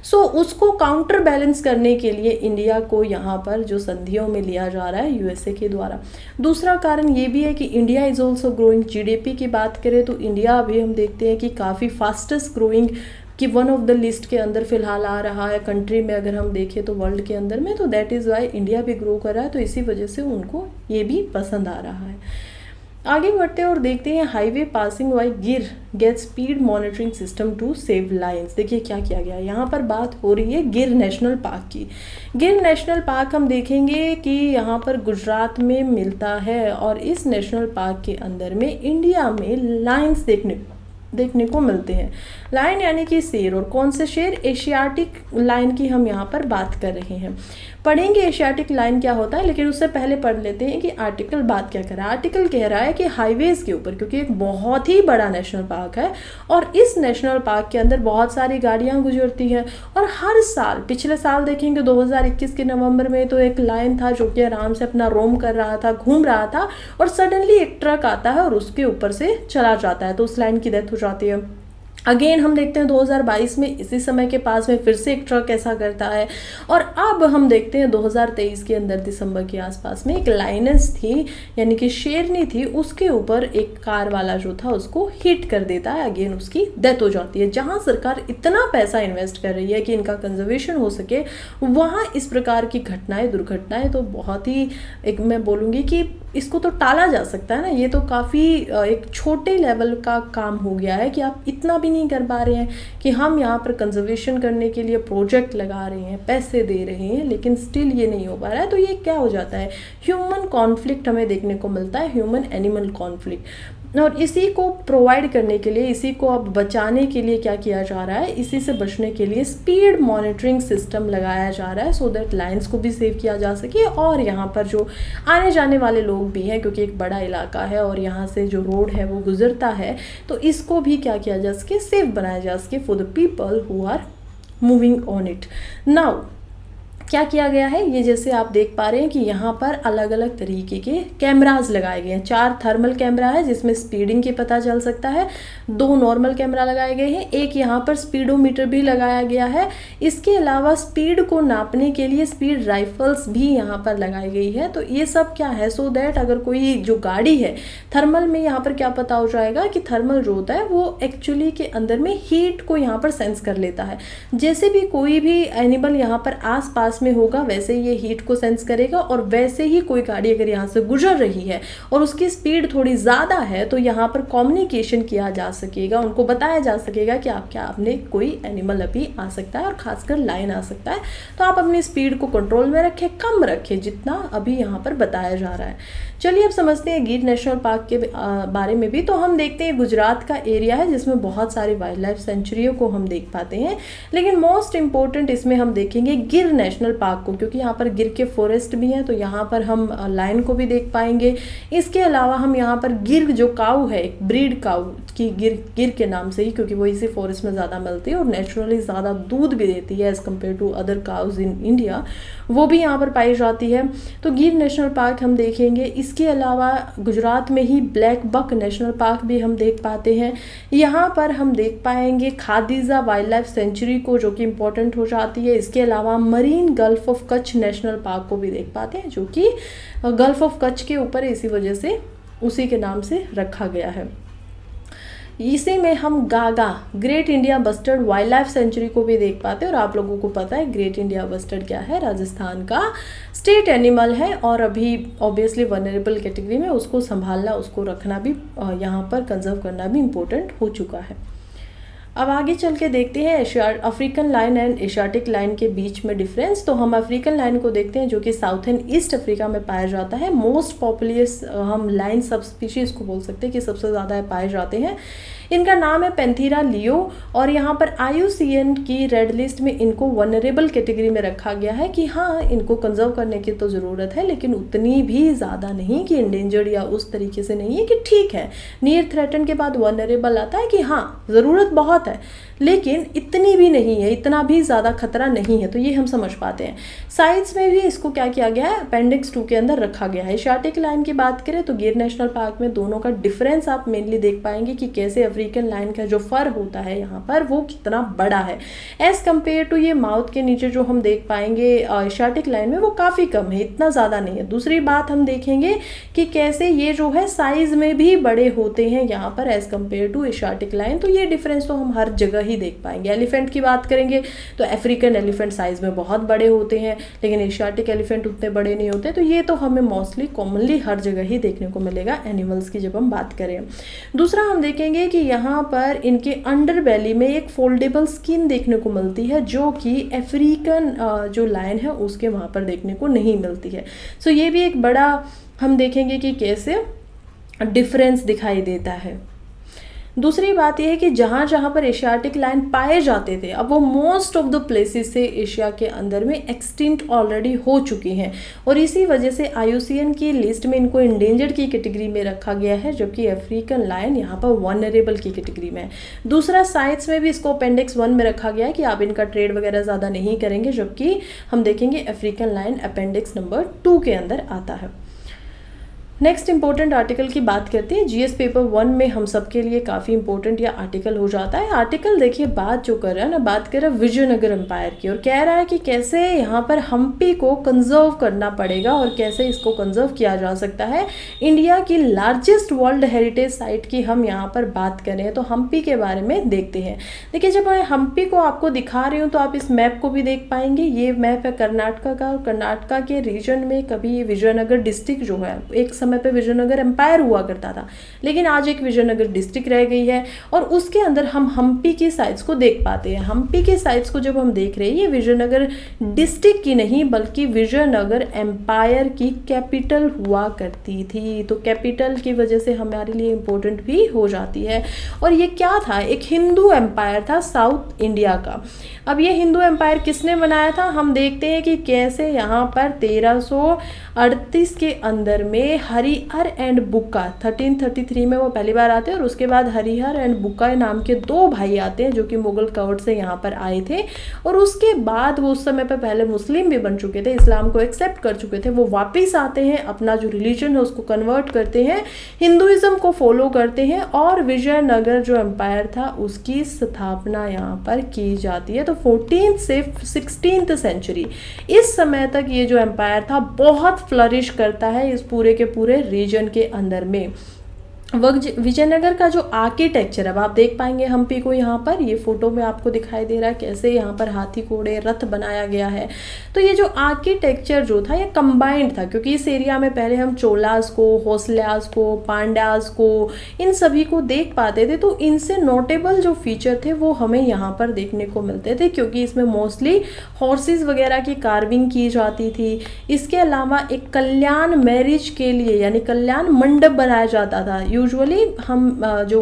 A: सो उसको काउंटर बैलेंस करने के लिए इंडिया को यहाँ पर जो संधियों में लिया जा रहा है यूएसए के द्वारा। दूसरा कारण ये भी है कि India is also growing. GDP की बात करें तो इंडिया अभी हम देखते हैं कि काफ़ी फास्टेस्ट ग्रोइंग कि वन ऑफ द लिस्ट के अंदर फिलहाल आ रहा है कंट्री में, अगर हम देखें तो वर्ल्ड के अंदर में, तो दैट इज़ वाई इंडिया भी ग्रो कर रहा है, तो इसी वजह से उनको ये भी पसंद आ रहा है। आगे बढ़ते हैं और देखते हैं highway passing by Gir gate speed monitoring system to save lions. देखिए क्या किया गया, यहाँ पर बात हो रही है गिर नेशनल पार्क की। गिर नेशनल पार्क हम देखेंगे कि यहाँ पर गुजरात में मिलता है और इस नेशनल पार्क के अंदर में इंडिया में लाइन्स देखने को मिलते हैं। लायन यानी कि शेर, और कौन से शेर, एशियाटिक लायन की हम यहाँ पर बात कर रहे हैं। पढ़ेंगे एशियाटिक लायन क्या होता है, लेकिन उससे पहले पढ़ लेते हैं कि आर्टिकल बात क्या कर रहा है। आर्टिकल कह रहा है कि हाईवेज के ऊपर, क्योंकि एक बहुत ही बड़ा नेशनल पार्क है और इस नेशनल पार्क के अंदर बहुत सारी गाड़ियाँ गुजरती हैं और हर साल, पिछले साल देखेंगे 2021 के नवंबर में तो एक लायन था जो कि आराम से अपना रोम कर रहा था, घूम रहा था, और सडनली एक ट्रक आता है और उसके ऊपर से चला जाता है तो उस लायन की डेथ हो जाती है। अगेन हम देखते हैं 2022 में इसी समय के पास में फिर से एक ट्रक ऐसा करता है, और अब हम देखते हैं 2023 के अंदर दिसंबर के आसपास में एक लाइनस थी यानी कि शेरनी थी, उसके ऊपर एक कार वाला जो था उसको हिट कर देता है, अगेन उसकी डेथ हो जाती है। जहां सरकार इतना पैसा इन्वेस्ट कर रही है कि इनका कंजर्वेशन हो सके, वहां इस प्रकार की घटनाएं, दुर्घटनाएं तो बहुत ही, एक मैं बोलूँगी कि इसको तो टाला जा सकता है ना। ये तो काफ़ी एक छोटे लेवल का काम हो गया है कि आप इतना भी नहीं कर पा रहे हैं कि हम यहाँ पर कंजर्वेशन करने के लिए प्रोजेक्ट लगा रहे हैं, पैसे दे रहे हैं, लेकिन स्टिल ये नहीं हो पा रहा है। तो ये क्या हो जाता है, ह्यूमन कॉन्फ्लिक्ट हमें देखने को मिलता है, ह्यूमन एनिमल कॉन्फ्लिक्ट। और इसी को प्रोवाइड करने के लिए, इसी को अब बचाने के लिए क्या किया जा रहा है, इसी से बचने के लिए स्पीड मॉनिटरिंग सिस्टम लगाया जा रहा है, सो दैट लाइन्स को भी सेव किया जा सके और यहाँ पर जो आने जाने वाले लोग भी हैं, क्योंकि एक बड़ा इलाका है और यहाँ से जो रोड है वो गुजरता है, तो इसको भी क्या किया जा सके, सेफ बनाया जा सके for the people who are moving on it. Now क्या किया गया है, ये जैसे आप देख पा रहे हैं कि यहाँ पर अलग अलग तरीके के कैमराज लगाए गए हैं। 4 थर्मल कैमरा है जिसमें स्पीडिंग के पता चल सकता है, 2 नॉर्मल कैमरा लगाए गए हैं, एक यहाँ पर स्पीडोमीटर भी लगाया गया है। इसके अलावा स्पीड को नापने के लिए स्पीड राइफल्स भी यहाँ पर लगाई गई है। तो ये सब क्या है, सो दैट अगर कोई जो गाड़ी है, थर्मल में यहाँ पर क्या पता हो जाएगा कि थर्मल जो होता है वो एक्चुअली के अंदर में हीट को यहाँ पर सेंस कर लेता है। जैसे भी कोई भी एनिमल यहाँ पर आस पास में होगा वैसे ये हीट को सेंस करेगा, और वैसे ही कोई गाड़ी अगर यहाँ से गुजर रही है और उसकी स्पीड थोड़ी ज़्यादा है तो यहाँ पर कम्युनिकेशन किया जा सकेगा, उनको बताया जा सकेगा कि आपने कोई एनिमल अभी आ सकता है और खासकर लायन आ सकता है, तो आप अपनी स्पीड को कंट्रोल में रखें, कम रखें जितना अभी यहाँ पर बताया जा रहा है। चलिए अब समझते हैं गिर नेशनल पार्क के बारे में भी। तो हम देखते हैं गुजरात का एरिया है जिसमें बहुत सारी वाइल्ड लाइफ सेंचुरियों को हम देख पाते हैं, लेकिन मोस्ट इंपॉर्टेंट इसमें हम देखेंगे गिर नेशनल पार्क को, क्योंकि यहाँ पर गिर के फॉरेस्ट भी हैं, तो यहाँ पर हम लायन को भी देख पाएंगे। इसके अलावा हम यहाँ पर गिर जो काऊ है, एक ब्रीड काऊ की गिर के नाम से ही, क्योंकि वो इसी फॉरेस्ट में ज़्यादा मिलती है और नेचुरली ज़्यादा दूध भी देती है as compare to other cows in India, वो भी यहाँ पर पाई जाती है। तो गिर नेशनल पार्क हम देखेंगे। इसके अलावा गुजरात में ही ब्लैक बक नेशनल पार्क भी हम देख पाते हैं। यहाँ पर हम देख पाएंगे खादीजा वाइल्ड लाइफ सेंचुरी को, जो कि इम्पोर्टेंट हो जाती है। इसके अलावा marine gulf of Kutch national park को भी देख पाते हैं, जो कि गल्फ ऑफ कच्छ के ऊपर इसी वजह से उसी के नाम से रखा गया है। इसी में हम Gaga great India bustard wild life sanctuary को भी देख पाते हैं, और आप लोगों को पता है ग्रेट इंडिया बस्टर्ड क्या है, राजस्थान का स्टेट एनिमल है और अभी ऑब्वियसली वनरेबल कैटेगरी में, उसको संभालना, उसको रखना भी यहाँ पर कंजर्व करना भी इम्पोर्टेंट हो चुका है। अब आगे चल के देखते हैं African line and Asiatic lion के बीच में डिफरेंस। तो हम अफ्रीकन लाइन को देखते हैं जो कि साउथ एंड ईस्ट अफ्रीका में पाया जाता है। मोस्ट पॉपुलस हम लाइन सब स्पीशीज़ को बोल सकते हैं कि सबसे ज़्यादा पाए जाते हैं। इनका नाम है पैंथेरा लियो और यहाँ पर IUCN की रेड लिस्ट में इनको वनरेबल कैटेगरी में रखा गया है कि हाँ इनको कंजर्व करने की तो ज़रूरत है, लेकिन उतनी भी ज़्यादा नहीं कि इंडेंजर्ड या उस तरीके से नहीं है कि ठीक है नियर थ्रेटन के बाद वनरेबल आता है कि हाँ ज़रूरत बहुत है, लेकिन इतनी भी नहीं है, इतना भी ज़्यादा खतरा नहीं है। तो ये हम समझ पाते हैं। साइट्स में भी इसको क्या किया गया है, अपेंडिक्स 2 के अंदर रखा गया है। एशियाटिक लाइन की बात करें तो गिर नेशनल पार्क में दोनों का डिफरेंस आप मेनली देख पाएंगे कि कैसे अफ्रीकन लाइन का जो फर होता है यहाँ पर वो कितना बड़ा है एज़ कम्पेयर टू ये माउथ के नीचे जो हम देख पाएंगे एशियाटिक लाइन में वो काफ़ी कम है, इतना ज़्यादा नहीं है। दूसरी बात हम देखेंगे कि कैसे ये जो है साइज़ में भी बड़े होते हैं यहाँ पर as compare to Asiatic lion. तो ये डिफरेंस तो हम हर जगह ही देख पाएंगे। एलिफेंट की बात करेंगे तो अफ्रीकन एलिफेंट साइज में बहुत बड़े होते हैं, लेकिन एशियाटिक एलिफेंट उतने बड़े नहीं होते। तो ये तो हमें मोस्टली कॉमनली हर जगह ही देखने को मिलेगा एनिमल्स की जब हम बात करें। दूसरा हम देखेंगे कि यहाँ पर इनके अंडर बेली में एक फोल्डेबल स्किन देखने को मिलती है जो कि अफ्रीकन जो लायन है उसके वहाँ पर देखने को नहीं मिलती है। सो ये भी एक बड़ा हम देखेंगे कि कैसे डिफरेंस दिखाई देता है। दूसरी बात यह है कि जहाँ जहाँ पर एशियाटिक लायन पाए जाते थे अब वो मोस्ट ऑफ द प्लेसेस से एशिया के अंदर में एक्सटिंक्ट ऑलरेडी हो चुकी हैं और इसी वजह से IUCN की लिस्ट में इनको इंडेंजर्ड की कैटेगरी में रखा गया है, जबकि अफ्रीकन लायन यहाँ पर वनरेबल की कैटेगरी में है। दूसरा साइट्स में भी इसको अपेंडिक्स 1 में रखा गया है कि आप इनका ट्रेड वगैरह ज़्यादा नहीं करेंगे, जबकि हम देखेंगे अफ्रीकन लायन अपेंडिक्स नंबर 2 के अंदर आता है। नेक्स्ट इंपॉर्टेंट आर्टिकल की बात करते हैं। GS पेपर 1 में हम सबके लिए काफ़ी इंपॉर्टेंट यह आर्टिकल हो जाता है। आर्टिकल देखिए बात जो कर रहा है ना, बात कर रहा है विजयनगर एम्पायर की और कह रहा है कि कैसे यहाँ पर हम्पी को कंजर्व करना पड़ेगा और कैसे इसको कंजर्व किया जा सकता है। इंडिया की लार्जेस्ट वर्ल्ड हेरिटेज साइट की हम यहाँ पर बात करें तो हम्पी के बारे में देखते हैं। देखिए जब मैं हम्पी को आपको दिखा रही हूँ तो आप इस मैप को भी देख पाएंगे। ये मैप है कर्नाटका का। कर्नाटका के रीजन में कभी ये विजयनगर डिस्ट्रिक्ट जो है एक समय पे विजयनगर एम्पायर हुआ करता था, लेकिन आज एक विजयनगर डिस्ट्रिक्ट रह गई है और उसके अंदर हम हम्पी की साइट्स को देख पाते हैं। हम्पी की साइट्स को जब हम देख रहे हैं ये विजयनगर डिस्ट्रिक्ट की नहीं बल्कि विजयनगर एम्पायर की कैपिटल हुआ करती थी। तो कैपिटल की वजह से हमारे लिए इम्पोर्टेंट भी हो जाती है। और ये क्या था, एक हिंदू एम्पायर था साउथ इंडिया का। अब ये हिंदू एम्पायर किसने बनाया था, हम देखते हैं कि कैसे यहाँ पर 1338 के अंदर में हरिहर एंड बुक्का 1333 में वो पहली बार आते हैं और उसके बाद हरिहर एंड बुक्का नाम के 2 भाई आते हैं जो कि मुगल कोर्ट से यहाँ पर आए थे। और उसके बाद वो उस समय पर पहले मुस्लिम भी बन चुके थे, इस्लाम को एक्सेप्ट कर चुके थे। वो वापस आते हैं, अपना जो रिलीजन है उसको कन्वर्ट करते हैं, हिंदुइज्म को फॉलो करते हैं और विजयनगर जो एम्पायर था उसकी स्थापना यहाँ पर की जाती है। तो 14th से 16th सेंचुरी इस समय तक ये जो एम्पायर था बहुत फ्लरिश करता है इस पूरे के पूरे रीजन के अंदर में। विजयनगर का जो आर्किटेक्चर अब आप देख पाएंगे हम्पी को, यहाँ पर ये फोटो में आपको दिखाई दे रहा है कैसे यहाँ पर हाथी घोड़े रथ बनाया गया है। तो ये जो आर्किटेक्चर जो था ये कंबाइंड था, क्योंकि इस एरिया में पहले हम चोलास को, होसल्यास को, पांड्यास को, इन सभी को देख पाते थे। तो इनसे नोटेबल जो फीचर थे वो हमें यहाँ पर देखने को मिलते थे, क्योंकि इसमें मोस्टली हॉर्सेस वगैरह की कार्विंग की जाती थी। इसके अलावा एक कल्याण मैरिज के लिए यानी कल्याण मंडप बनाया जाता था। यूजुअली हम जो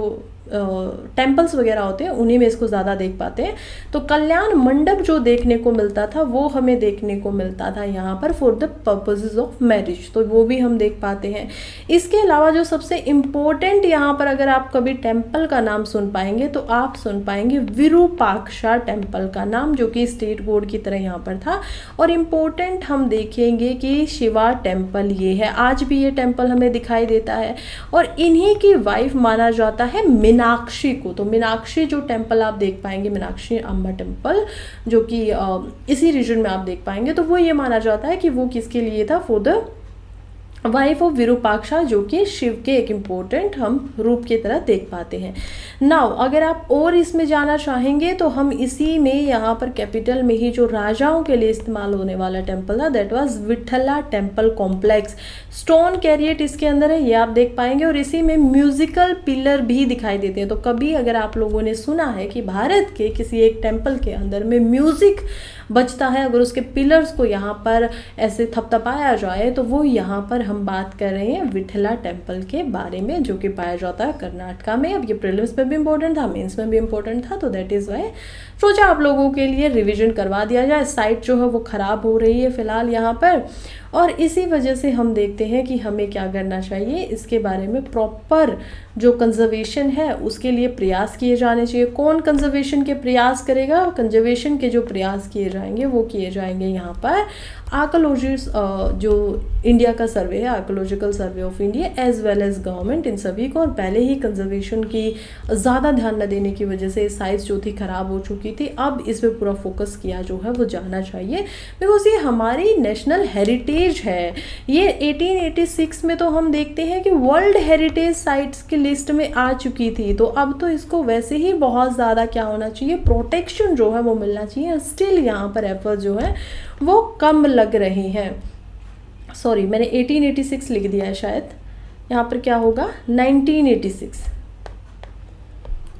A: टेम्पल्स वगैरह होते हैं उन्हीं में इसको ज़्यादा देख पाते हैं। तो कल्याण मंडप जो देखने को मिलता था वो हमें देखने को मिलता था यहाँ पर for the purposes of marriage, तो वो भी हम देख पाते हैं। इसके अलावा जो सबसे इम्पोर्टेंट यहाँ पर अगर आप कभी टेम्पल का नाम सुन पाएंगे तो आप सुन पाएंगे विरूपाक्षा टेम्पल का नाम, जो कि स्टेट बोर्ड की तरह यहाँ पर था। और इम्पोर्टेंट हम देखेंगे कि शिवा टेम्पल ये है, आज भी ये टेम्पल हमें दिखाई देता है और इन्हीं की वाइफ माना जाता है मीनाक्षी को। तो मीनाक्षी जो टेम्पल आप देख पाएंगे, मीनाक्षी अम्बा टेम्पल, जो कि इसी रीजन में आप देख पाएंगे, तो वो ये माना जाता है कि वो किसके लिए था, for the wife of Virupaksha, जो कि शिव के एक इम्पोर्टेंट हम रूप की तरह देख पाते हैं। नाउ अगर आप और इसमें जाना चाहेंगे तो हम इसी में यहाँ पर कैपिटल में ही जो राजाओं के लिए इस्तेमाल होने वाला टेम्पल था, that was Vitthala temple complex. Stone chariot इसके अंदर है, ये आप देख पाएंगे, और इसी में म्यूजिकल पिलर भी दिखाई देते हैं। तो कभी अगर आप लोगों ने सुना है कि भारत के किसी एक टेम्पल के अंदर में म्यूजिक बजता है, अगर उसके पिलर्स को यहाँ पर ऐसे थपथपाया जाए, तो वो यहाँ पर हम बात कर रहे हैं विठला टेम्पल के बारे में, जो कि पाया जाता है कर्नाटका में। अब ये प्रीलिम्स में भी इंपॉर्टेंट था, मेंस में भी इंपॉर्टेंट था, तो दैट इज़ वाई सोचा आप लोगों के लिए रिवीजन करवा दिया जाए। साइट जो है वो ख़राब हो रही है फ़िलहाल यहाँ पर, और इसी वजह से हम देखते हैं कि हमें क्या करना चाहिए, इसके बारे में प्रॉपर जो कंजर्वेशन है उसके लिए प्रयास किए जाने चाहिए। कौन कंजर्वेशन के प्रयास करेगा? कंजर्वेशन के जो प्रयास किए जाएंगे वो किए जाएंगे यहाँ पर आर्कोलॉजिस्ट, जो इंडिया का सर्वे है, archaeological survey of India, as well as government, इन सभी को। और पहले ही कंजर्वेशन की ज़्यादा ध्यान न देने की वजह से साइट्स जो थी ख़राब हो चुकी थी, अब इस पर पूरा फोकस किया जो है वो जाना चाहिए, बिकॉज ये हमारी नेशनल हेरिटेज है। ये 1886 में तो हम देखते हैं कि वर्ल्ड हेरिटेज साइट्स की लिस्ट में आ चुकी थी, तो अब तो इसको वैसे ही बहुत ज़्यादा क्या होना चाहिए, प्रोटेक्शन जो है वो मिलना चाहिए। स्टिल यहाँ पर एफर्ट जो है वो कम लग रहे हैं। सॉरी, मैंने 1886 लिख दिया है, शायद यहाँ पर क्या होगा 1986,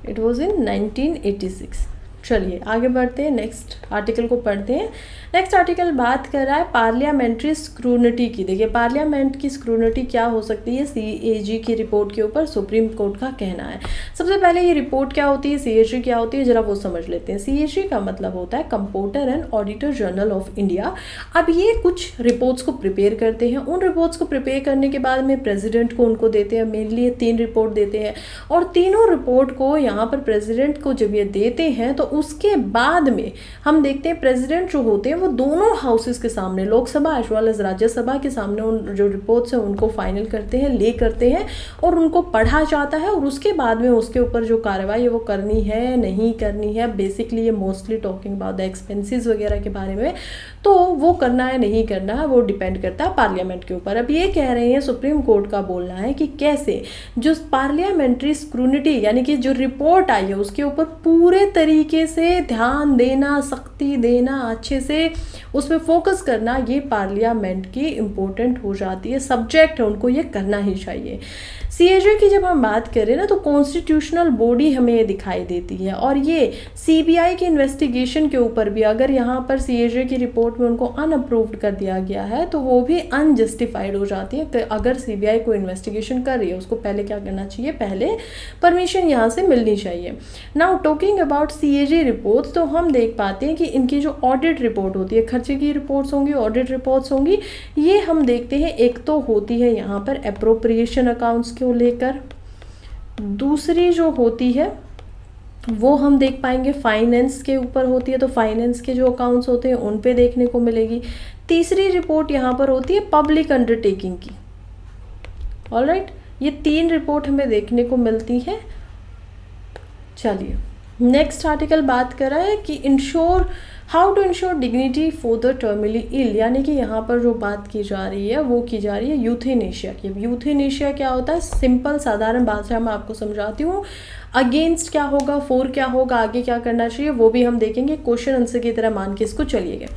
A: इट वॉज इन 1986। चलिए आगे बढ़ते हैं, नेक्स्ट आर्टिकल को पढ़ते हैं। नेक्स्ट आर्टिकल बात कर रहा है पार्लियामेंट्री स्क्रूनिटी की। देखिए पार्लियामेंट की स्क्रूनिटी क्या हो सकती है, CAG की रिपोर्ट के ऊपर सुप्रीम कोर्ट का कहना है। सबसे पहले ये रिपोर्ट क्या होती है, CAG क्या होती है, जरा वो समझ लेते हैं। CAG का मतलब होता है comptroller and auditor general of India. अब ये कुछ रिपोर्ट्स को प्रिपेयर करते हैं, उन रिपोर्ट्स को प्रिपेयर करने के बाद में प्रेसिडेंट को उनको देते हैं। मेनली 3 रिपोर्ट देते हैं, और तीनों रिपोर्ट को यहाँ पर प्रेसिडेंट को जब ये देते हैं तो उसके बाद में हम देखते हैं प्रेसिडेंट जो होते हैं वो दोनों हाउसेस के सामने, Lok Sabha as well as Rajya Sabha के सामने, उन जो रिपोर्ट्स हैं उनको फाइनल करते हैं, ले करते हैं, और उनको पढ़ा जाता है, और उसके बाद में उसके ऊपर जो कार्रवाई है वो करनी है नहीं करनी है। बेसिकली ये mostly talking about the expenses वगैरह के बारे में, तो वो करना है नहीं करना है वो डिपेंड करता है पार्लियामेंट के ऊपर। अब ये कह रहे हैं, सुप्रीम कोर्ट का बोलना है कि कैसे जो पार्लियामेंट्री स्क्रूनिटी यानी कि जो रिपोर्ट आई है उसके ऊपर पूरे तरीके से ध्यान देना, सख्ती देना, अच्छे से उस पर फोकस करना, ये पार्लियामेंट की इम्पोर्टेंट हो जाती है, सब्जेक्ट है, उनको ये करना ही चाहिए। CAG की जब हम बात करें ना, तो कॉन्स्टिट्यूशनल बॉडी हमें ये दिखाई देती है, और ये CBI की इन्वेस्टिगेशन के ऊपर भी अगर यहाँ पर CAG की रिपोर्ट में उनको अनअप्रूव्ड कर दिया गया है तो वो भी अनजस्टिफाइड हो जाती है। अगर CBI को इन्वेस्टिगेशन कर रही है उसको पहले क्या करना चाहिए, पहले परमिशन यहाँ से मिलनी चाहिए। Now talking about CAG reports, तो हम देख पाते हैं कि इनकी जो ऑडिट रिपोर्ट होती है, खर्चे की रिपोर्ट्स होंगी, ऑडिट रिपोर्ट्स होंगी, ये हम देखते हैं एक तो होती है यहाँ पर अप्रोप्रिएशन अकाउंट्स को लेकर, दूसरी जो होती है वो हम देख पाएंगे फाइनेंस के ऊपर होती है, तो फाइनेंस के जो अकाउंट्स होते हैं उन पे देखने को मिलेगी। तीसरी रिपोर्ट यहाँ पर होती है पब्लिक अंडरटेकिंग की। ऑलराइट, ये 3 रिपोर्ट हमें देखने को मिलती है। चलिए नेक्स्ट आर्टिकल बात कर रहा है कि how to ensure dignity for the terminally ill, यानी कि यहाँ पर जो बात की जा रही है वो की जा रही है यूथेनेशिया की। अब यूथेनेशिया क्या होता है, सिंपल साधारण भाषा में आपको समझाती हूँ। अगेंस्ट क्या होगा, फॉर क्या होगा, आगे क्या करना चाहिए वो भी हम देखेंगे, क्वेश्चन आंसर की तरह मान के इसको चलिएगा।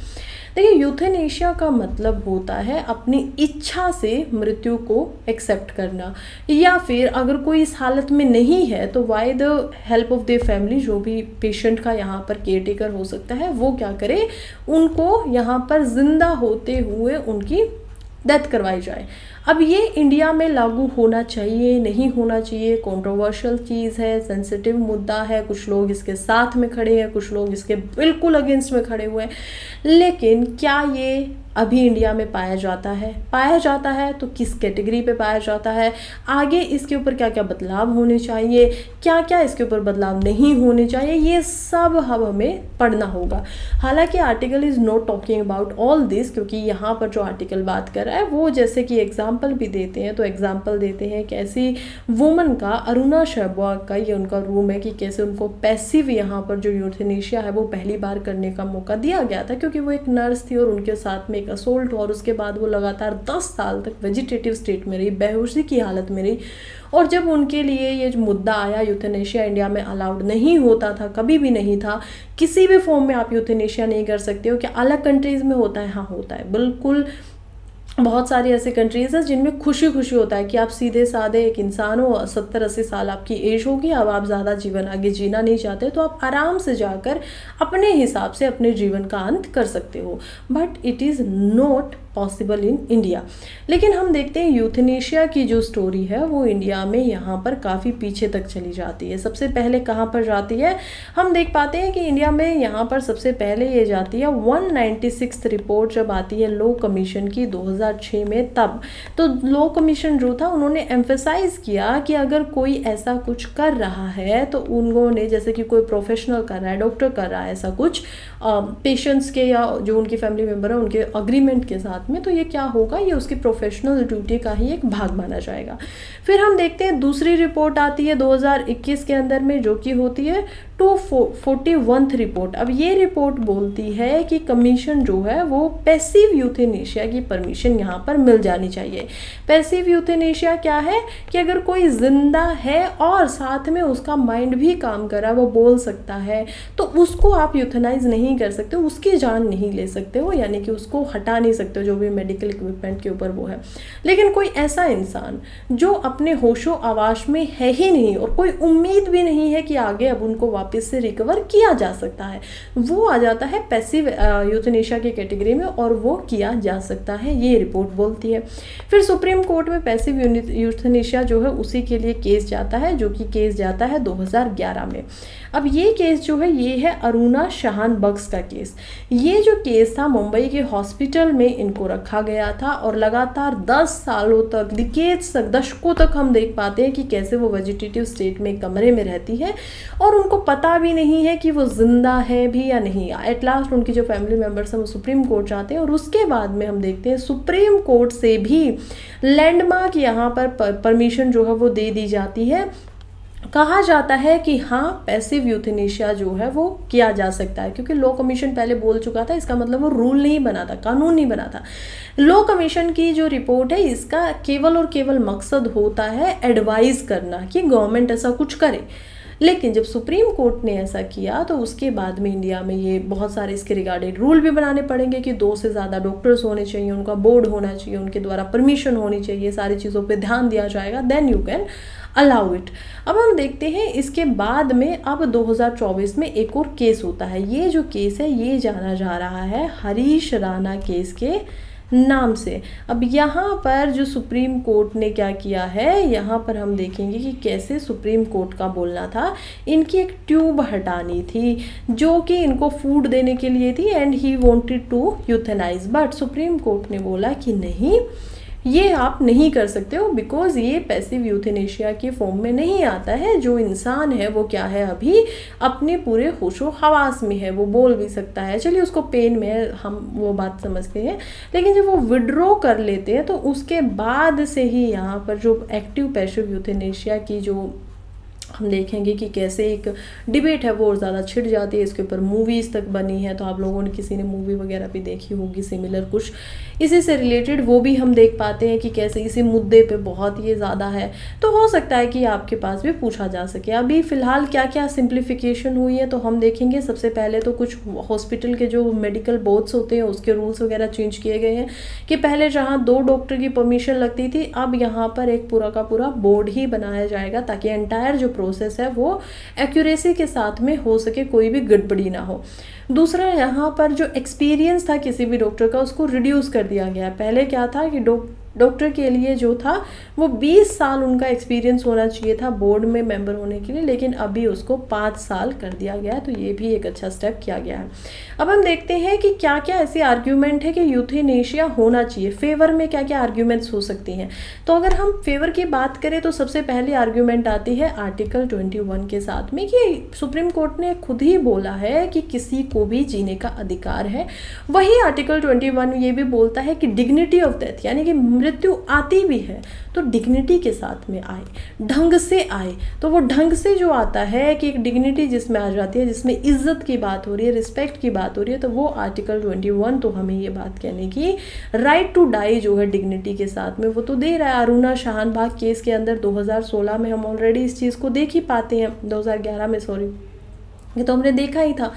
A: देखिए यूथेनेशिया का मतलब होता है अपनी इच्छा से मृत्यु को एक्सेप्ट करना, या फिर अगर कोई इस हालत में नहीं है तो why the help of the family, जो भी पेशेंट का यहाँ पर केयर टेकर हो सकता है वो क्या करे, उनको यहाँ पर जिंदा होते हुए उनकी डेथ करवाई जाए। अब ये इंडिया में लागू होना चाहिए नहीं होना चाहिए, कंट्रोवर्शियल चीज़ है, सेंसिटिव मुद्दा है, कुछ लोग इसके साथ में खड़े हैं, कुछ लोग इसके बिल्कुल अगेंस्ट में खड़े हुए हैं, लेकिन क्या ये अभी इंडिया में पाया जाता है? पाया जाता है तो किस कैटेगरी पे पाया जाता है, आगे इसके ऊपर क्या क्या बदलाव होने चाहिए, क्या क्या इसके ऊपर बदलाव नहीं होने चाहिए, ये सब अब हमें पढ़ना होगा। हालांकि article is not talking about all this, क्योंकि यहाँ पर जो आर्टिकल बात कर रहा है वो जैसे कि एग्जाम्पल भी देते हैं, तो एग्जाम्पल देते हैं कि ऐसी वुमन का, अरुणा शहबाग का ये उनका रूम है कि कैसे उनको पैसिव यहाँ पर जो यूथेनेशिया है वो पहली बार करने का मौका दिया गया था, क्योंकि वो एक नर्स थी और उनके साथ में एक असोल्ट हुआ और उसके बाद वो लगातार 10 साल तक वेजिटेटिव स्टेट में रही, बेहोशी की हालत में रही। और जब उनके लिए ये जो मुद्दा आया, यूथेनेशिया इंडिया में अलाउड नहीं होता था, कभी भी नहीं था, किसी भी फॉर्म में आप यूथेनेशिया नहीं कर सकते हो। क्या अलग कंट्रीज़ में होता है? हाँ होता है, बिल्कुल। बहुत सारी ऐसे कंट्रीज़ हैं जिनमें खुशी खुशी होता है कि आप सीधे साधे एक इंसान हो, 70-80 साल आपकी एज होगी, अब आप ज़्यादा जीवन आगे जीना नहीं चाहते तो आप आराम से जाकर अपने हिसाब से अपने जीवन का अंत कर सकते हो। But it is not possible in India. लेकिन हम देखते हैं यूथेनेशिया की जो स्टोरी है वो इंडिया में यहाँ पर काफ़ी पीछे तक चली जाती है। सबसे पहले कहाँ पर जाती है? हम देख पाते हैं कि इंडिया में यहाँ पर सबसे पहले ये जाती है 196 रिपोर्ट जब आती है लॉ कमीशन की 2006 में, तब तो लॉ कमीशन जो था उन्होंने एम्फेसाइज किया कि अगर कोई ऐसा कुछ कर रहा है तो उन्होंने, जैसे कि कोई प्रोफेशनल कर रहा है, डॉक्टर कर रहा है ऐसा कुछ पेशेंट्स के या जो उनकी फैमिली मेम्बर है उनके अग्रीमेंट के साथ में, तो ये क्या होगा, ये उसकी प्रोफेशनल ड्यूटी का ही एक भाग माना जाएगा। फिर हम देखते हैं दूसरी रिपोर्ट आती है 2021 के अंदर में, जो कि होती है 241 रिपोर्ट। अब ये रिपोर्ट बोलती है कि कमीशन जो है वो पैसिव यूथेनेशिया की परमिशन यहाँ पर मिल जानी चाहिए। पैसिव यूथेनेशिया क्या है कि अगर कोई जिंदा है और साथ में उसका माइंड भी काम कर रहा है, वो बोल सकता है, तो उसको आप यूथेनाइज नहीं कर सकते, उसकी जान नहीं ले सकते हो, यानी कि उसको हटा नहीं सकते हो जो भी मेडिकल इक्विपमेंट के ऊपर वो है। लेकिन कोई ऐसा इंसान जो अपने होशो आवाश में है ही नहीं और कोई उम्मीद भी नहीं है कि आगे अब उनको वापस से रिकवर किया जा सकता है, वो आ जाता है पैसिव यूथेनेशिया की कैटेगरी में और वो किया जा सकता है, ये रिपोर्ट बोलती है। फिर सुप्रीम कोर्ट में पैसिव यूथेनेशिया जो है उसी के लिए केस जाता है, जो कि केस जाता है 2011 में। अब ये केस जो है ये है अरुणा शाहान बग्स का केस। ये जो केस था मुंबई के हॉस्पिटल में इनको रखा गया था और लगातार 10 सालों तक, डिकेड्स तक, दशकों तक हम देख पाते हैं कि कैसे वो वेजिटेटिव स्टेट में कमरे में रहती है और उनको पता भी नहीं है कि वो जिंदा है भी या नहीं। एट लास्ट उनकी जो फैमिली मेम्बर्स हैं वो सुप्रीम कोर्ट जाते हैं और उसके बाद में हम देखते हैं सुप्रीम कोर्ट से भी लैंडमार्क यहाँ पर परमिशन जो है वो दे दी जाती है। कहा जाता है कि हाँ पैसिव यूथेनेशिया जो है वो किया जा सकता है, क्योंकि लॉ कमीशन पहले बोल चुका था, इसका मतलब वो रूल नहीं बना था, कानून नहीं बना था। लॉ कमीशन की जो रिपोर्ट है इसका केवल और केवल मकसद होता है एडवाइस करना कि गवर्नमेंट ऐसा कुछ करे। लेकिन जब सुप्रीम कोर्ट ने ऐसा किया तो उसके बाद में इंडिया में ये बहुत सारे इसके रिगार्डिंग रूल भी बनाने पड़ेंगे कि 2 से ज़्यादा डॉक्टर्स होने चाहिए, उनका बोर्ड होना चाहिए, उनके द्वारा परमिशन होनी चाहिए, सारी चीज़ों पे ध्यान दिया जाएगा, then you can allow it. अब हम देखते हैं इसके बाद में अब 2024 में एक और केस होता है। ये जो केस है ये जाना जा रहा है हरीश राणा केस के नाम से। अब यहाँ पर जो सुप्रीम कोर्ट ने क्या किया है, यहाँ पर हम देखेंगे कि कैसे सुप्रीम कोर्ट का बोलना था, इनकी एक ट्यूब हटानी थी जो कि इनको फूड देने के लिए थी and he wanted to euthanise, but supreme court ने बोला कि नहीं, ये आप नहीं कर सकते हो बिकॉज ये पैसिव यूथेनेशिया के फॉर्म में नहीं आता है। जो इंसान है वो क्या है, अभी अपने पूरे होशो हवास में है, वो बोल भी सकता है, चलिए उसको पेन में है, हम वो बात समझते हैं। लेकिन जब वो विड्रॉ कर लेते हैं तो उसके बाद से ही यहाँ पर जो एक्टिव पैसिव यूथेनेशिया की जो हम देखेंगे कि कैसे एक डिबेट है वो और ज़्यादा छिड़ जाती है। इसके ऊपर मूवीज़ तक बनी है, तो आप लोगों ने किसी ने मूवी वगैरह भी देखी होगी सिमिलर कुछ इसी से रिलेटेड, वो भी हम देख पाते हैं कि कैसे इसी मुद्दे पे बहुत ये ज़्यादा है। तो हो सकता है कि आपके पास भी पूछा जा सके। अभी फ़िलहाल क्या क्या सिंप्लीफिकेशन हुई है तो हम देखेंगे। सबसे पहले तो कुछ हॉस्पिटल के जो मेडिकल बोर्ड्स होते हैं उसके रूल्स वगैरह चेंज किए गए हैं कि पहले जहाँ 2 डॉक्टर की परमिशन लगती थी, अब यहाँ पर एक पूरा का पूरा बोर्ड ही बनाया जाएगा ताकि एंटायर जो प्रोसेस है वो एक्यूरेसी के साथ में हो सके, कोई भी गड़बड़ी ना हो। दूसरा, यहाँ पर जो एक्सपीरियंस था किसी भी डॉक्टर का उसको रिड्यूस कर दिया गया। पहले क्या था कि डॉक्टर के लिए जो था वो 20 साल उनका एक्सपीरियंस होना चाहिए था बोर्ड में मेंबर होने के लिए, लेकिन अभी उसको 5 साल कर दिया गया है, तो ये भी एक अच्छा स्टेप किया गया है। अब हम देखते हैं कि क्या क्या ऐसी आर्ग्यूमेंट है कि यूथेनेशिया होना चाहिए, फेवर में क्या क्या आर्ग्यूमेंट्स हो सकती हैं। तो अगर हम फेवर की बात करें तो सबसे पहली आर्ग्यूमेंट आती है आर्टिकल 21 के साथ में कि सुप्रीम कोर्ट ने खुद ही बोला है कि किसी को भी जीने का अधिकार है। वही आर्टिकल 21 ये भी बोलता है कि डिग्निटी ऑफ डेथ, यानी कि मृत्यु आती भी है तो डिग्निटी के साथ में आए, ढंग से आए। तो वो ढंग से जो आता है कि एक डिग्निटी जिसमें आ जाती है, जिसमें इज्जत की बात हो रही है, रिस्पेक्ट की बात हो रही है, तो वो आर्टिकल 21 तो हमें ये बात कहने की राइट टू डाई जो है डिग्निटी के साथ में वो तो दे रहा है। अरुणा शाहन बाग केस के अंदर 2016 में हम ऑलरेडी इस चीज़ को देख ही पाते हैं, 2011 में सॉरी, ये तो हमने देखा ही था।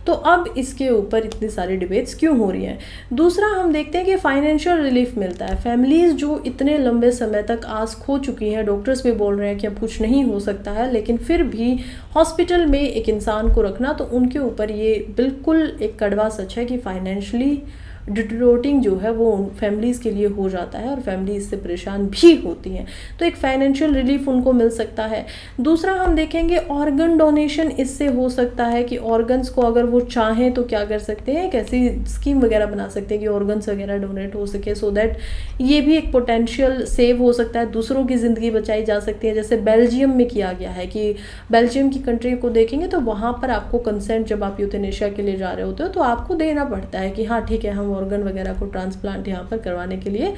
A: तो अब इसके ऊपर इतनी सारी डिबेट्स क्यों हो रही हैं। दूसरा हम देखते हैं कि फाइनेंशियल रिलीफ मिलता है। फैमिलीज़ जो इतने लंबे समय तक आस खो चुकी हैं, डॉक्टर्स भी बोल रहे हैं कि अब कुछ नहीं हो सकता है, लेकिन फिर भी हॉस्पिटल में एक इंसान को रखना, तो उनके ऊपर ये बिल्कुल एक कड़वा सच है कि फाइनेंशियली डिटोरेटिंग जो है वो फैमिलीज़ के लिए हो जाता है और फैमिली इससे परेशान भी होती हैं। तो एक फाइनेंशियल रिलीफ उनको मिल सकता है। दूसरा हम देखेंगे ऑर्गन डोनेशन इससे हो सकता है कि ऑर्गन्स को अगर वो चाहें तो क्या कर सकते हैं, एक ऐसी स्कीम वगैरह बना सकते हैं कि ऑर्गन्स वगैरह डोनेट हो सके, सो दैट ये भी एक पोटेंशियल सेव हो सकता है, दूसरों की ज़िंदगी बचाई जा सकती है। जैसे बेल्जियम में किया गया है कि बेल्जियम की कंट्री को देखेंगे तो वहाँ पर आपको कंसेंट जब आप यूथेनेशिया के लिए जा रहे होते हो तो आपको देना पड़ता है कि हाँ ठीक है, हम ऑर्गन वगैरह को ट्रांसप्लांट यहाँ पर करवाने के लिए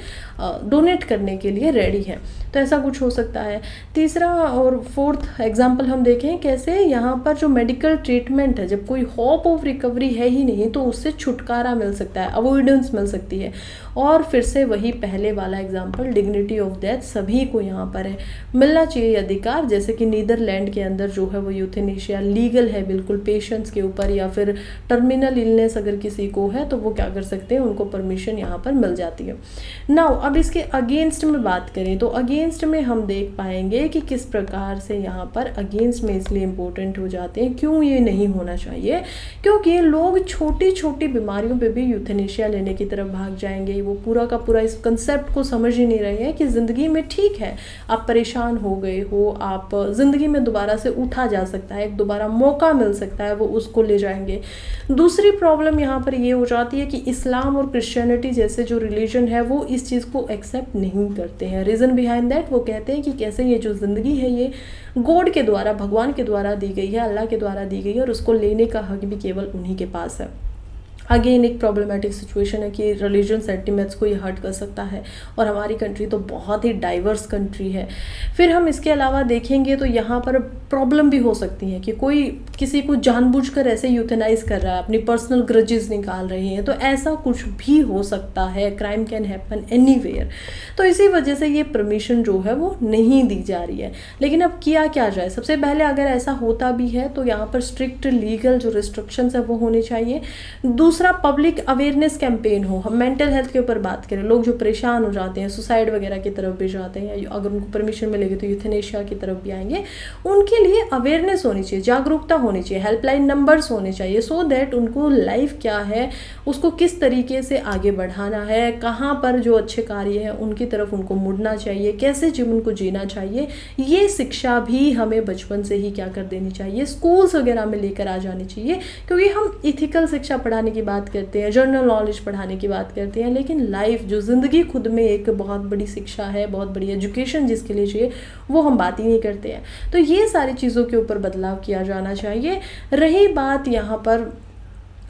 A: डोनेट करने के लिए रेडी हैं। तो ऐसा कुछ हो सकता है। तीसरा और फोर्थ एग्जांपल हम देखें कैसे यहाँ पर जो मेडिकल ट्रीटमेंट है, जब कोई होप ऑफ रिकवरी है ही नहीं तो उससे छुटकारा मिल सकता है, अवॉइडेंस मिल सकती है। और फिर से वही पहले वाला एग्जांपल, डिग्निटी ऑफ डेथ सभी को यहाँ पर है, मिलना चाहिए अधिकार। जैसे कि नीदरलैंड के अंदर जो है वो यूथेनेशिया लीगल है बिल्कुल, पेशेंट्स के ऊपर या फिर टर्मिनल इलनेस अगर किसी को है तो वो क्या कर सकते हैं, उनको परमिशन यहाँ पर मिल जाती है। नाउ अब इसके अगेंस्ट में बात करें तो अगेंस्ट में हम देख पाएंगे कि किस प्रकार से यहाँ पर अगेंस्ट में इसलिए इम्पोर्टेंट हो जाते हैं, क्यों ये नहीं होना चाहिए, क्योंकि लोग छोटी छोटी बीमारियों पे भी यूथेनेशिया लेने की तरफ भाग जाएंगे। वो पूरा का पूरा इस कंसेप्ट को समझ ही नहीं रहे हैं कि ज़िंदगी में ठीक है, आप परेशान हो गए हो, आप ज़िंदगी में दोबारा से उठा जा सकता है, एक दोबारा मौका मिल सकता है, वो उसको ले जाएंगे। दूसरी प्रॉब्लम यहाँ पर ये हो जाती है कि इस्लाम और क्रिश्चियनिटी जैसे जो रिलीजन है वो इस चीज़ को एक्सेप्ट नहीं करते हैं। रीज़न बिहाइंड दैट, वो कहते हैं कि कैसे ये जो ज़िंदगी है ये गॉड के द्वारा, भगवान के द्वारा दी गई है, अल्लाह के द्वारा दी गई है और उसको लेने का हक भी केवल उन्हीं के पास है। अगेन एक प्रॉब्लमेटिक सिचुएशन है कि रिलीजन सेंटिमेंट्स को ये हर्ट कर सकता है और हमारी कंट्री तो बहुत ही डाइवर्स कंट्री है। फिर हम इसके अलावा देखेंगे तो यहाँ पर प्रॉब्लम भी हो सकती है कि कोई किसी को जानबूझकर ऐसे यूथेनाइज कर रहा है, अपनी पर्सनल ग्रजेस निकाल रहे हैं, तो ऐसा कुछ भी हो सकता है। Crime can happen anywhere. तो इसी वजह से ये परमिशन जो है वो नहीं दी जा रही है। लेकिन अब किया क्या जाए, सबसे पहले अगर ऐसा होता भी है तो यहाँ पर स्ट्रिक्ट लीगल जो रिस्ट्रिक्शंस है वो होने चाहिए। दूसरा पब्लिक अवेयरनेस कैंपेन हो। हम मेंटल हेल्थ के ऊपर बात करें, लोग जो परेशान हो जाते हैं, सुसाइड वगैरह की तरफ भी जाते हैं, या अगर उनको परमिशन मिलेगी तो यूथेनेशिया की तरफ भी आएंगे, उनके लिए अवेयरनेस होनी चाहिए, जागरूकता होनी चाहिए, हेल्पलाइन नंबर्स होने चाहिए, सो दैट उनको लाइफ क्या है उसको किस तरीके से आगे बढ़ाना है, कहाँ पर जो अच्छे कार्य हैं उनकी तरफ उनको मुड़ना चाहिए, कैसे जीवन को जीना चाहिए, ये शिक्षा भी हमें बचपन से ही क्या कर देनी चाहिए, स्कूल्स वगैरह में लेकर आ जानी चाहिए। क्योंकि हम इथिकल शिक्षा पढ़ाने की बात करते हैं, जनरल नॉलेज पढ़ाने की बात करते हैं, लेकिन लाइफ जो ज़िंदगी खुद में एक बहुत बड़ी शिक्षा है, बहुत बड़ी एजुकेशन जिसके लिए चाहिए, वो हम बात ही नहीं करते हैं। तो ये सारी चीज़ों के ऊपर बदलाव किया जाना चाहिए। रही बात यहाँ पर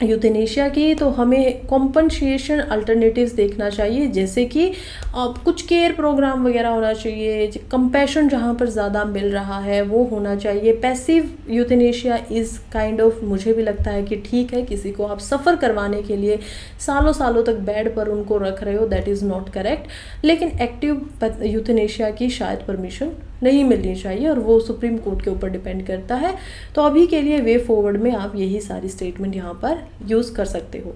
A: यूथेनेशिया की, तो हमें कॉम्पनसेशन अल्टरनेटिव्स देखना चाहिए, जैसे कि कुछ केयर प्रोग्राम वगैरह होना चाहिए, कंपैशन जहाँ पर ज़्यादा मिल रहा है वो होना चाहिए। Passive euthanasia is kind of, मुझे भी लगता है कि ठीक है, किसी को आप सफ़र करवाने के लिए सालों सालों तक बेड पर उनको रख रहे हो, दैट इज़ नॉट करेक्ट। लेकिन एक्टिव यूथेनेशिया की शायद परमिशन नहीं मिलनी चाहिए और वो सुप्रीम कोर्ट के ऊपर डिपेंड करता है। तो अभी के लिए वे फॉरवर्ड में आप यही सारी स्टेटमेंट यहाँ पर यूज़ कर सकते हो।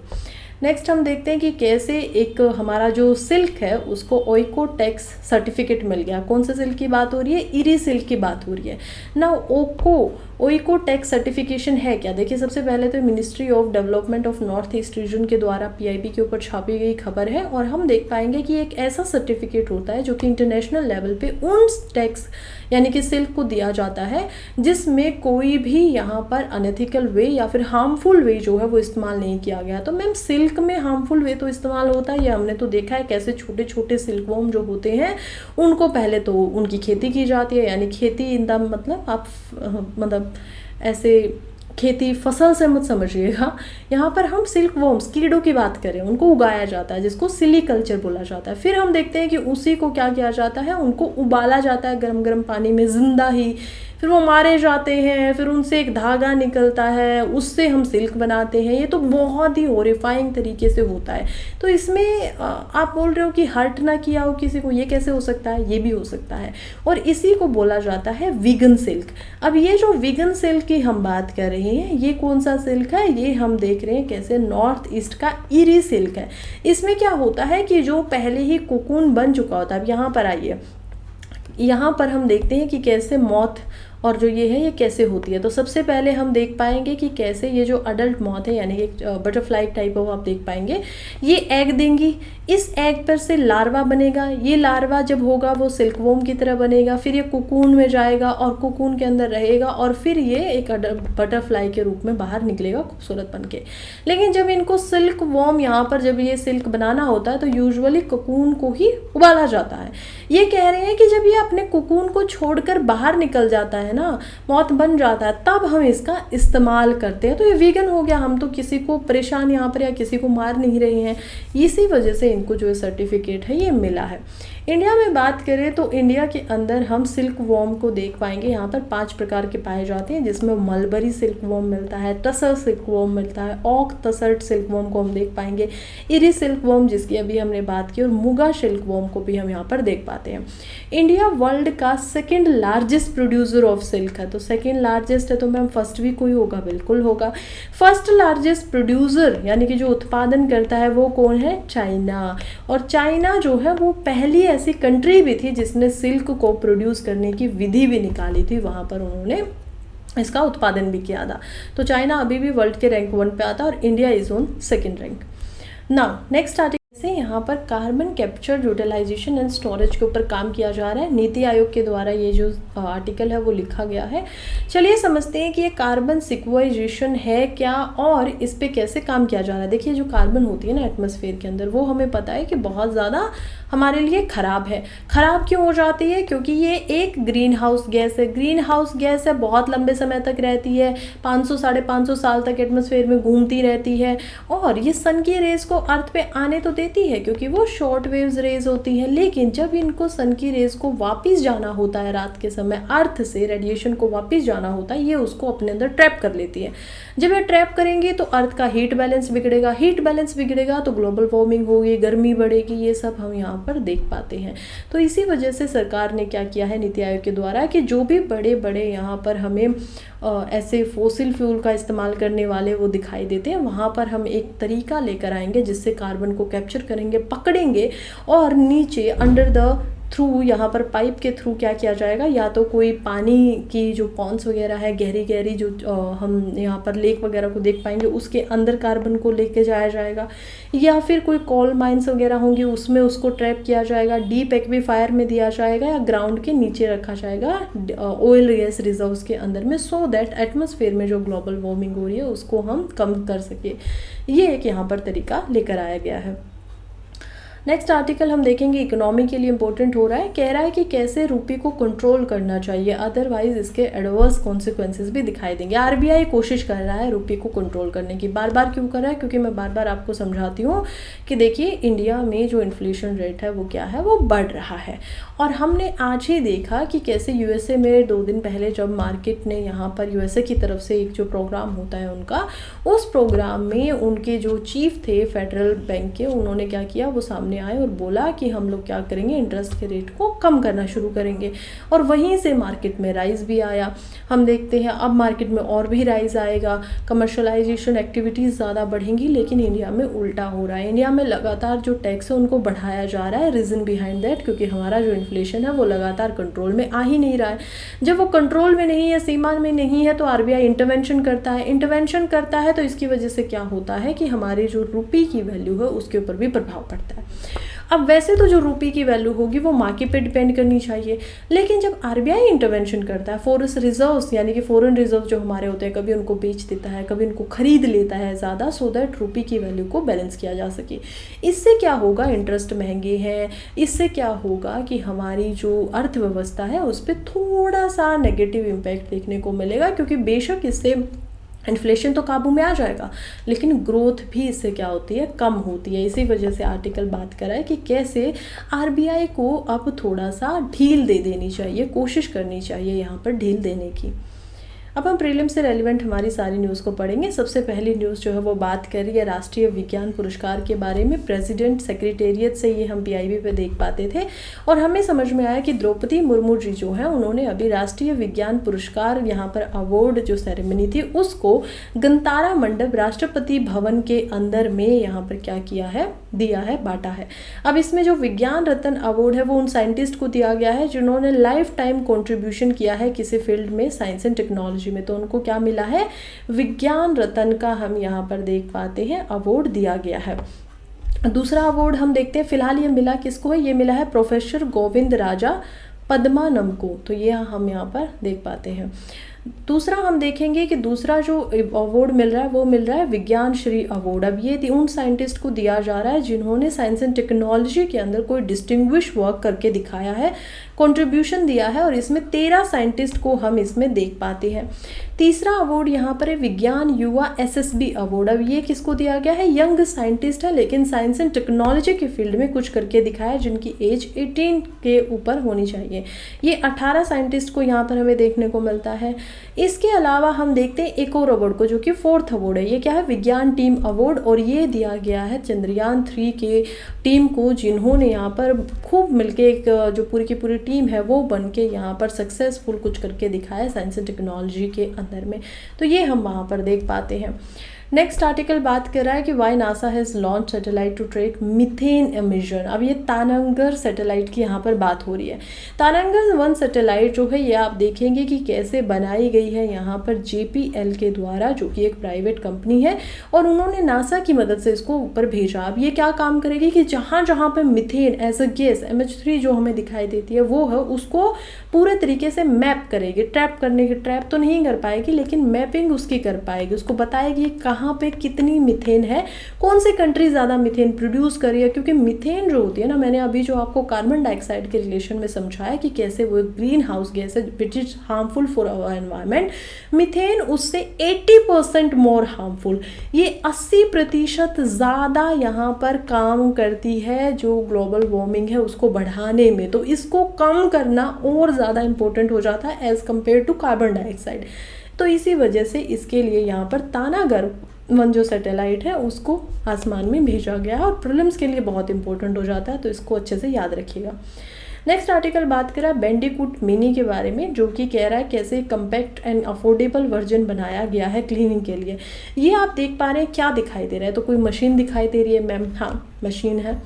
A: नेक्स्ट हम देखते हैं कि कैसे एक हमारा जो सिल्क है उसको ओइकोटेक्स सर्टिफिकेट मिल गया। कौन से सिल्क की बात हो रही है, इरी सिल्क की बात हो रही है ना। ओइकोटेक्स सर्टिफिकेशन है क्या, देखिए सबसे पहले तो ministry of development of north east region के द्वारा पीआईबी के ऊपर छापी गई खबर है, और हम देख पाएंगे कि एक ऐसा सर्टिफिकेट होता है जो कि इंटरनेशनल लेवल पे उन टैक्स यानी कि सिल्क को दिया जाता है जिसमें कोई भी यहाँ पर अनएथिकल वे या फिर हार्मफुल वे जो है वो इस्तेमाल नहीं किया गया। तो मैम सिल्क में हार्मफुल वे तो इस्तेमाल होता है, ये हमने तो देखा है कैसे छोटे छोटे सिल्कवॉर्म जो होते हैं उनको पहले तो उनकी खेती की जाती है, यानी खेती इन द मतलब आप मतलब ऐसे खेती फसल से मत समझिएगा, यहाँ पर हम सिल्क वॉर्म्स कीड़ों की बात करें, उनको उगाया जाता है जिसको सिलीकल्चर बोला जाता है। फिर हम देखते हैं कि उसी को क्या किया जाता है, उनको उबाला जाता है गर्म गर्म पानी में जिंदा ही, फिर वो मारे जाते हैं, फिर उनसे एक धागा निकलता है, उससे हम सिल्क बनाते हैं। ये तो बहुत ही हॉरिफाइंग तरीके से होता है। तो इसमें आप बोल रहे हो कि हर्ट ना किया हो किसी को, ये कैसे हो सकता है? ये भी हो सकता है, और इसी को बोला जाता है वीगन सिल्क। अब ये जो वीगन सिल्क की हम बात कर रहे हैं, ये कौन सा सिल्क है? ये हम देख रहे हैं कैसे नॉर्थ ईस्ट का इरी सिल्क है। इसमें क्या होता है कि जो पहले ही कोकून बन चुका होता है, अब यहाँ पर आइए, यहाँ पर हम देखते हैं कि कैसे मॉथ और जो ये है ये कैसे होती है। तो सबसे पहले हम देख पाएंगे कि कैसे ये जो अडल्ट मॉथ है, यानी कि बटरफ्लाई टाइप ऑफ, आप देख पाएंगे ये एग देंगी। इस एग पर से लार्वा बनेगा। ये लार्वा जब होगा वो सिल्क वॉर्म की तरह बनेगा, फिर ये कोकून में जाएगा और कोकून के अंदर रहेगा, और फिर ये एक बटरफ्लाई के रूप में बाहर निकलेगा खूबसूरत बन के। लेकिन जब इनको सिल्क वॉर्म, यहाँ पर जब ये सिल्क बनाना होता है तो यूजुअली कोकून को ही उबाला जाता है। ये कह रहे हैं कि जब ये अपने कोकून को छोड़कर बाहर निकल जाता है ना, मॉथ बन जाता है, तब हम इसका इस्तेमाल करते हैं। तो ये वीगन हो गया, हम तो किसी को परेशान यहाँ पर या किसी को मार नहीं रहे हैं। इसी वजह से इनको जो सर्टिफिकेट है ये मिला है। इंडिया में बात करें तो इंडिया के अंदर हम सिल्क वॉर्म को देख पाएंगे, यहाँ पर 5 प्रकार के पाए जाते हैं, जिसमें मलबरी सिल्क वॉर्म मिलता है, टसर सिल्क वॉर्म मिलता है, ऑक टसर्ड सिल्क वॉर्म को हम देख पाएंगे, इरी सिल्क वॉर्म जिसकी अभी हमने बात की, और मुगा सिल्क वॉर्म को भी हम यहाँ पर देख पाते हैं। इंडिया वर्ल्ड का second largest producer of silk है। तो सेकेंड लार्जेस्ट है तो मैम फर्स्ट भी कोई होगा? बिल्कुल होगा। फर्स्ट लार्जेस्ट प्रोड्यूसर यानी कि जो उत्पादन करता है वो कौन है? चाइना। और चाइना जो है वो पहली ऐसी कंट्री भी थी जिसने सिल्क को प्रोड्यूस करने की विधि भी निकाली थी, वहाँ पर उन्होंने इसका उत्पादन भी किया था। तो चाइना अभी भी वर्ल्ड के रैंक 1 पे आता है और India is on second rank. Now next article से यहाँ पर carbon capture, utilization and storage के ऊपर काम किया जा रहा है। नीति आयोग के द्वारा ये जो आर्टिकल है वो लिखा गया है। चलिए समझते हैं कि ये कार्बन सिक्वेस्ट्रेशन है क्या और इस पे कैसे काम किया जा रहा है। देखिए जो कार्बन होती है ना एटमॉस्फेयर के अंदर, वो हमें पता है कि बहुत ज़्यादा हमारे लिए ख़राब है। ख़राब क्यों हो जाती है? क्योंकि ये एक ग्रीन हाउस गैस है। ग्रीन हाउस गैस है, बहुत लंबे समय तक रहती है, 500 साढ़े 500 साल तक एटमॉस्फेयर में घूमती रहती है, और ये सन की रेज को अर्थ पे आने तो देती है क्योंकि वो शॉर्ट वेव्स रेज होती हैं। लेकिन जब इनको सन की रेज को वापस जाना होता है रात के समय, अर्थ से रेडिएशन को वापस जाना होता है, ये उसको अपने अंदर ट्रैप कर लेती है। जब ये ट्रैप करेंगे तो अर्थ का हीट बैलेंस बिगड़ेगा, हीट बैलेंस बिगड़ेगा तो ग्लोबल वार्मिंग होगी, गर्मी बढ़ेगी। ये सब हम यहाँ पर देख पाते हैं। तो इसी वजह से सरकार ने क्या किया है नीति आयोग के द्वारा कि जो भी बड़े बड़े यहाँ पर हमें ऐसे फोसिल फ्यूल का इस्तेमाल करने वाले वो दिखाई देते हैं, वहाँ पर हम एक तरीका लेकर आएंगे जिससे कार्बन को कैप्चर करेंगे, पकड़ेंगे और नीचे अंडर द थ्रू, यहाँ पर पाइप के थ्रू क्या किया जाएगा, या तो कोई पानी की जो पॉन्ड्स वगैरह है, गहरी गहरी जो हम यहाँ पर लेक वगैरह को देख पाएंगे, उसके अंदर कार्बन को लेके जाया जाएगा, या फिर कोई कोल माइंस वगैरह होंगी उसमें उसको ट्रैप किया जाएगा, डीप एक्वीफायर में दिया जाएगा, या ग्राउंड के नीचे रखा जाएगा ऑयल गैस रिजर्व्स के अंदर में, सो दैट एटमॉस्फेयर में जो ग्लोबल वार्मिंग हो रही है उसको हम कम कर सके। ये एक यहाँ पर तरीका लेकर आया गया है। नेक्स्ट आर्टिकल हम देखेंगे इकोनॉमी के लिए इंपॉर्टेंट हो रहा है। कह रहा है कि कैसे रुपये को कंट्रोल करना चाहिए, अदरवाइज इसके एडवर्स कॉन्सिक्वेंसेस भी दिखाई देंगे। आरबीआई कोशिश कर रहा है रुपये को कंट्रोल करने की। बार बार क्यों कर रहा है? क्योंकि मैं बार बार आपको समझाती हूँ कि देखिए इंडिया में जो इन्फ्लेशन रेट है वो क्या है, वो बढ़ रहा है। और हमने आज ही देखा कि कैसे यूएसए में 2 दिन पहले जब मार्केट ने यहाँ पर यूएसए की तरफ से एक जो प्रोग्राम होता है उनका, उस प्रोग्राम में उनके जो चीफ थे फेडरल बैंक के, उन्होंने क्या किया, वो सामने आए और बोला कि हम लोग क्या करेंगे, इंटरेस्ट के रेट को कम करना शुरू करेंगे। और वहीं से मार्केट में राइज भी आया। हम देखते हैं अब मार्केट में और भी राइज आएगा, कमर्शलाइजेशन एक्टिविटीज़ ज़्यादा बढ़ेंगी। लेकिन इंडिया में उल्टा हो रहा है। इंडिया में लगातार जो टैक्स है उनको बढ़ाया जा रहा है। रीज़न बिहाइंड दैट, क्योंकि हमारा जो इन्फ्लेशन है वो लगातार कंट्रोल में आ ही नहीं रहा है। जब वो कंट्रोल में नहीं है, सीमा में नहीं है, तो आरबीआई इंटरवेंशन करता है। इंटरवेंशन करता है तो इसकी वजह से क्या होता है कि हमारी जो रुपये की वैल्यू है उसके ऊपर भी प्रभाव पड़ता है। अब वैसे तो जो रुपये की वैल्यू होगी वो मार्केट पे डिपेंड करनी चाहिए, लेकिन जब आरबीआई इंटरवेंशन करता है, फॉरेन रिजर्व्स यानी कि फॉरेन रिजर्व जो हमारे होते हैं, कभी उनको बेच देता है, कभी उनको खरीद लेता है ज़्यादा, सो दैट रुपये की वैल्यू को बैलेंस किया जा सके। इससे क्या होगा, इंटरेस्ट महंगे हैं। इससे क्या होगा कि हमारी जो अर्थव्यवस्था है उस पर थोड़ा सा नेगेटिव इम्पैक्ट देखने को मिलेगा, क्योंकि बेशक इससे इन्फ्लेशन तो काबू में आ जाएगा, लेकिन ग्रोथ भी इससे क्या होती है, कम होती है। इसी वजह से आर्टिकल बात कर रहा है कि कैसे आरबीआई को अब थोड़ा सा ढील दे देनी चाहिए, कोशिश करनी चाहिए यहाँ पर ढील देने की। अब हम प्रीलिम से रेलिवेंट हमारी सारी न्यूज़ को पढ़ेंगे। सबसे पहली न्यूज़ जो है वो बात कर रही है राष्ट्रीय विज्ञान पुरस्कार के बारे में। प्रेसिडेंट सेक्रेटेरिएट से ये हम पीआईबी पे देख पाते थे और हमें समझ में आया कि द्रौपदी मुर्मू जी जो है उन्होंने अभी राष्ट्रीय विज्ञान पुरस्कार यहाँ पर अवार्ड जो सेरेमनी थी उसको गंतारा मंडप राष्ट्रपति भवन के अंदर में यहाँ पर क्या किया है, दिया है, बांटा है। अब इसमें जो विज्ञान रत्न अवार्ड है वो उन साइंटिस्ट को दिया गया है जिन्होंने लाइफ टाइम कॉन्ट्रीब्यूशन किया है किसी फील्ड में, साइंस एंड टेक्नोलॉजी में। तो उनको क्या मिला है, विज्ञान रत्न का हम यहाँ पर देख पाते हैं अवार्ड दिया गया है। दूसरा अवार्ड हम देखते हैं, फिलहाल ये मिला किसको है, ये मिला है प्रोफेसर गोविंद राजा पद्मानम को। तो ये हम यहाँ पर देख पाते हैं। दूसरा हम देखेंगे कि दूसरा जो अवार्ड मिल रहा है वो मिल रहा है विज्ञान श्री अवार्ड। अब ये उन साइंटिस्ट को दिया जा रहा है जिन्होंने साइंस एंड टेक्नोलॉजी के अंदर कोई डिस्टिंग्विश वर्क करके दिखाया है, कंट्रीब्यूशन दिया है, और इसमें 13 साइंटिस्ट को हम इसमें देख पाते हैं। तीसरा अवार्ड यहाँ पर है विज्ञान युवा एसएसबी अवार्ड। अब ये किसको दिया गया है, यंग साइंटिस्ट है लेकिन साइंस एंड टेक्नोलॉजी के फील्ड में कुछ करके दिखाया है, जिनकी एज 18 के ऊपर होनी चाहिए। ये 18 साइंटिस्ट को यहाँ पर हमें देखने को मिलता है। इसके अलावा हम देखते हैं एक और अवार्ड को जो कि 4th अवार्ड है। ये क्या है, विज्ञान टीम अवार्ड, और ये दिया गया है चंद्रयान 3 के टीम को, जिन्होंने यहाँ पर खूब मिलके एक जो पूरी की पूरी टीम है वो बन के यहाँ पर सक्सेसफुल कुछ करके दिखाया है साइंस एंड टेक्नोलॉजी के अंदर में। तो ये हम वहाँ पर देख पाते हैं। नेक्स्ट आर्टिकल बात कर रहा है कि why NASA has launch satellite to track methane emission. अब ये तानंगर सैटेलाइट की यहाँ पर बात हो रही है। तानंगर 1 सैटेलाइट जो है ये आप देखेंगे कि कैसे बनाई गई है यहाँ पर JPL के द्वारा, जो कि एक प्राइवेट कंपनी है, और उन्होंने नासा की मदद से इसको ऊपर भेजा। अब ये क्या काम करेगी कि जहाँ जहाँ पर methane as a gas MH3 जो हमें दिखाई देती है वो है, उसको पूरे तरीके से मैप करेगी। ट्रैप करने की, ट्रैप तो नहीं कर पाएगी लेकिन मैपिंग उसकी कर पाएगी, उसको बताएगी कहाँ पे कितनी मीथेन है, कौन सी कंट्री ज़्यादा मीथेन प्रोड्यूस कर रही है। क्योंकि मीथेन जो होती है ना, मैंने अभी जो आपको कार्बन डाइऑक्साइड के रिलेशन में समझाया कि कैसे वो ग्रीन हाउस गैस है which is harmful for our environment, methane उससे 80% मोर हार्मफुल, ये 80% ज़्यादा यहाँ पर काम करती है जो ग्लोबल वार्मिंग है उसको बढ़ाने में। तो इसको कम करना और ज़्यादा इंपॉर्टेंट हो जाता है as compare to carbon dioxide. तो इसी वजह से इसके लिए यहाँ पर तानागर 1 जो सैटेलाइट है उसको आसमान में भेजा गया है, और प्रीलिम्स के लिए बहुत इंपॉर्टेंट हो जाता है, तो इसको अच्छे से याद रखिएगा। नेक्स्ट आर्टिकल बात कर रहा है बैंडिकूट मिनी के बारे में, जो कि कह रहा है कैसे कम्पैक्ट एंड अफोर्डेबल वर्जन बनाया गया है क्लीनिंग के लिए। ये आप देख पा रहे हैं क्या दिखाई दे रहा है, तो कोई मशीन दिखाई दे रही है मैम, हाँ मशीन है,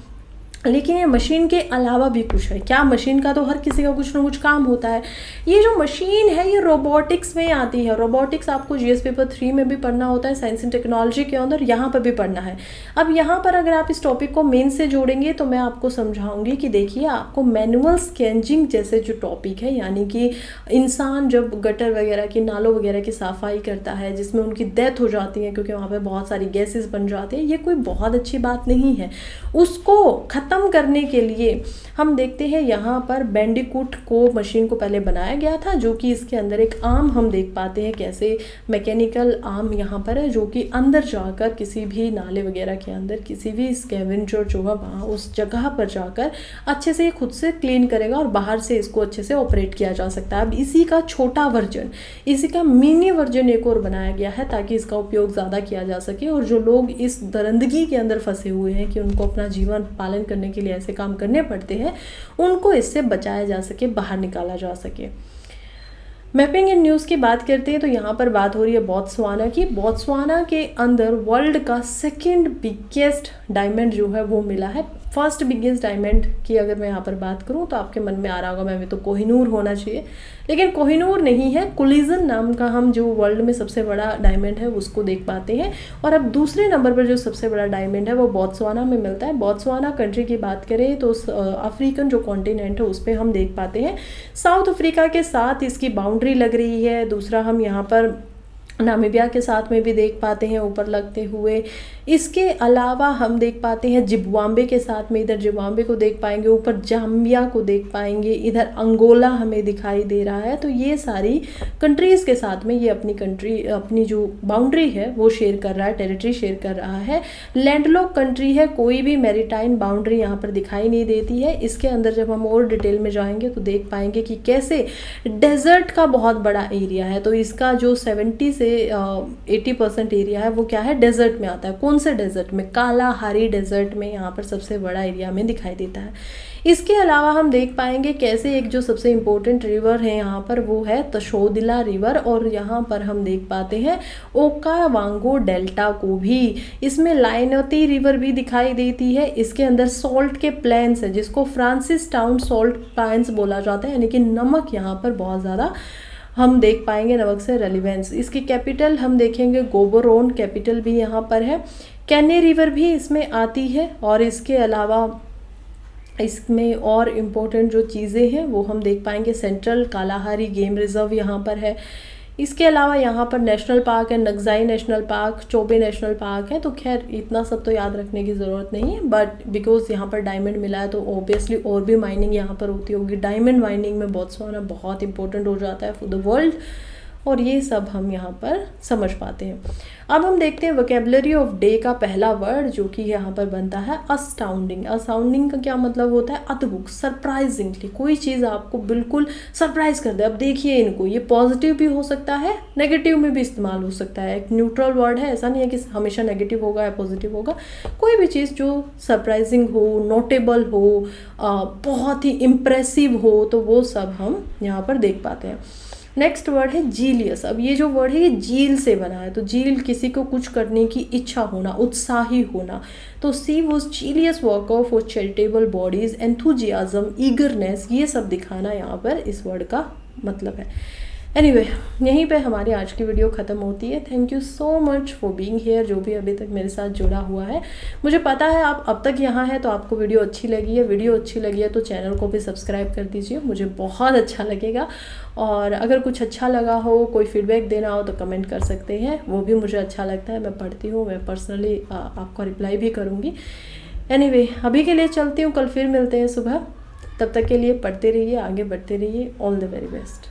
A: लेकिन ये मशीन के अलावा भी कुछ है। क्या, मशीन का तो हर किसी का कुछ ना कुछ काम होता है। ये जो मशीन है ये रोबोटिक्स में आती है। रोबोटिक्स आपको GS पेपर 3 में भी पढ़ना होता है, साइंस एंड टेक्नोलॉजी के अंदर यहाँ पर भी पढ़ना है। अब यहाँ पर अगर आप इस टॉपिक को मेन से जोड़ेंगे तो मैं आपको समझाऊंगी कि देखिए आपको मैनुअल स्कैंजिंग जैसे जो टॉपिक है, यानी कि इंसान जब गटर वगैरह की, नालों वगैरह की सफाई करता है जिसमें उनकी डेथ हो जाती है क्योंकि वहाँ पर बहुत सारी गैसेज बन जाती है, ये कोई बहुत अच्छी बात नहीं है। उसको खत्म करने के लिए हम देखते हैं यहाँ पर बैंडिकूट को मशीन को पहले बनाया गया था, जो कि इसके अंदर एक आर्म हम देख पाते हैं कैसे मैकेनिकल आर्म यहाँ पर है, जो कि अंदर जाकर किसी भी नाले वगैरह के अंदर किसी भी स्कैवेंजर जो है वहाँ उस जगह पर जाकर अच्छे से खुद से क्लीन करेगा और बाहर से इसको अच्छे से ऑपरेट किया जा सकता है। अब इसी का छोटा वर्जन, इसी का मिनी वर्जन एक और बनाया गया है ताकि इसका उपयोग ज़्यादा किया जा सके, और जो लोग इस दरिंदगी के अंदर फंसे हुए हैं कि उनको अपना जीवन पालन करने के लिए ऐसे काम करने पड़ते हैं, उनको इससे बचाया जा सके, बाहर निकाला जा सके। मैपिंग एंड न्यूज़ की बात करते हैं तो यहाँ पर बात हो रही है बोत्सवाना की। बोत्सवाना के अंदर वर्ल्ड का 2nd बिगेस्ट डायमंड जो है वो मिला है। फर्स्ट बिगेस्ट डायमंड की अगर मैं यहाँ पर बात करूँ तो आपके मन में आ रहा होगा मैम तो कोहिनूर होना चाहिए, लेकिन कोहिनूर नहीं है, कोलिजन नाम का हम जो वर्ल्ड में सबसे बड़ा डायमंड है उसको देख पाते हैं। और अब दूसरे नंबर पर जो सबसे बड़ा डायमंड है वो बोत्सवाना में मिलता है। बोत्सवाना कंट्री की बात करें तो अफ्रीकन जो कॉन्टिनेंट है उस पर हम देख पाते हैं साउथ अफ्रीका के साथ इसकी बाउंड्री लग रही है। दूसरा हम यहाँ पर नामीबिया के साथ में भी देख पाते हैं ऊपर लगते हुए। इसके अलावा हम देख पाते हैं जिम्बाब्वे के साथ में, इधर जिम्बाब्वे को देख पाएंगे, ऊपर जाम्बिया को देख पाएंगे, इधर अंगोला हमें दिखाई दे रहा है। तो ये सारी कंट्रीज़ के साथ में ये अपनी कंट्री, अपनी जो बाउंड्री है वो शेयर कर रहा है, टेरिटरी शेयर कर रहा है। लैंडलॉक कंट्री है, कोई भी मैरीटाइम बाउंड्री यहाँ पर दिखाई नहीं देती है। इसके अंदर जब हम और डिटेल में जाएंगे तो देख पाएंगे कि कैसे डेजर्ट का बहुत बड़ा एरिया है। तो इसका जो 70 से 80% एरिया है वो क्या है, डेजर्ट में आता है। कौन से डेजर्ट में, कालाहारी डेजर्ट में यहाँ पर सबसे बड़ा एरिया हमें दिखाई देता है। इसके अलावा हम देख पाएंगे कैसे एक जो सबसे इम्पोर्टेंट रिवर है यहाँ पर वो है तशोदिला रिवर, और यहाँ पर हम देख पाते हैं ओकावांगो डेल्टा को भी। इसमें लाइनती रिवर भी दिखाई देती है। इसके अंदर सॉल्ट के प्लेन्स है जिसको फ्रांसिस टाउन सॉल्ट प्लेन्स बोला जाता है, यानी कि नमक यहाँ पर बहुत ज़्यादा हम देख पाएंगे, नमक से रेलिवेंस। इसकी कैपिटल हम देखेंगे गोबोरोन कैपिटल भी यहाँ पर है। कैने रिवर भी इसमें आती है, और इसके अलावा इसमें और इम्पोर्टेंट जो चीज़ें हैं वो हम देख पाएंगे, सेंट्रल कालाहारी गेम रिजर्व यहाँ पर है। इसके अलावा यहाँ पर नेशनल पार्क है, नगजाई नेशनल पार्क, चोबे नेशनल पार्क है। तो खैर इतना सब तो याद रखने की ज़रूरत नहीं है, बट बिकॉज यहाँ पर डायमंड मिला है तो ऑब्वियसली और भी माइनिंग यहाँ पर होती होगी। डायमंड माइनिंग में बोत्सवाना बहुत इंपॉर्टेंट हो जाता है फॉर द वर्ल्ड, और ये सब हम यहाँ पर समझ पाते हैं। अब हम देखते हैं वोकेबलरी ऑफ डे का पहला वर्ड जो कि यहाँ पर बनता है अस्टाउंडिंग। अस्टाउंडिंग का क्या मतलब होता है, अद्भुत, सरप्राइजिंगली, कोई चीज़ आपको बिल्कुल सरप्राइज कर दे। अब देखिए इनको, ये पॉजिटिव भी हो सकता है, नेगेटिव में भी इस्तेमाल हो सकता है। एक न्यूट्रल वर्ड है, ऐसा नहीं है कि हमेशा नेगेटिव होगा या पॉजिटिव होगा। कोई भी चीज़ जो सरप्राइजिंग हो, नोटेबल हो, बहुत ही इम्प्रेसिव हो, तो वो सब हम यहाँ पर देख पाते हैं। नेक्स्ट वर्ड है जीलियस। अब ये जो वर्ड है ये जील से बना है, तो जील किसी को कुछ करने की इच्छा होना, उत्साही होना। तो she was zealous worker for charitable bodies, enthusiasm, eagerness, ये सब दिखाना यहाँ पर इस वर्ड का मतलब है। एनीवे, यहीं पे हमारी आज की वीडियो ख़त्म होती है। Thank you so much for being here, जो भी अभी तक मेरे साथ जुड़ा हुआ है। मुझे पता है आप अब तक यहाँ हैं तो आपको वीडियो अच्छी लगी है। वीडियो अच्छी लगी है तो चैनल को भी सब्सक्राइब कर दीजिए, मुझे बहुत अच्छा लगेगा। और अगर कुछ अच्छा लगा हो, कोई फीडबैक देना हो तो कमेंट कर सकते हैं, वो भी मुझे अच्छा लगता है। मैं पढ़ती हूँ, मैं पर्सनली आपको रिप्लाई भी करूँगी। एनीवे, अभी के लिए चलती हूँ, कल फिर मिलते हैं सुबह। तब तक के लिए पढ़ते रहिए, आगे बढ़ते रहिए। All the very best.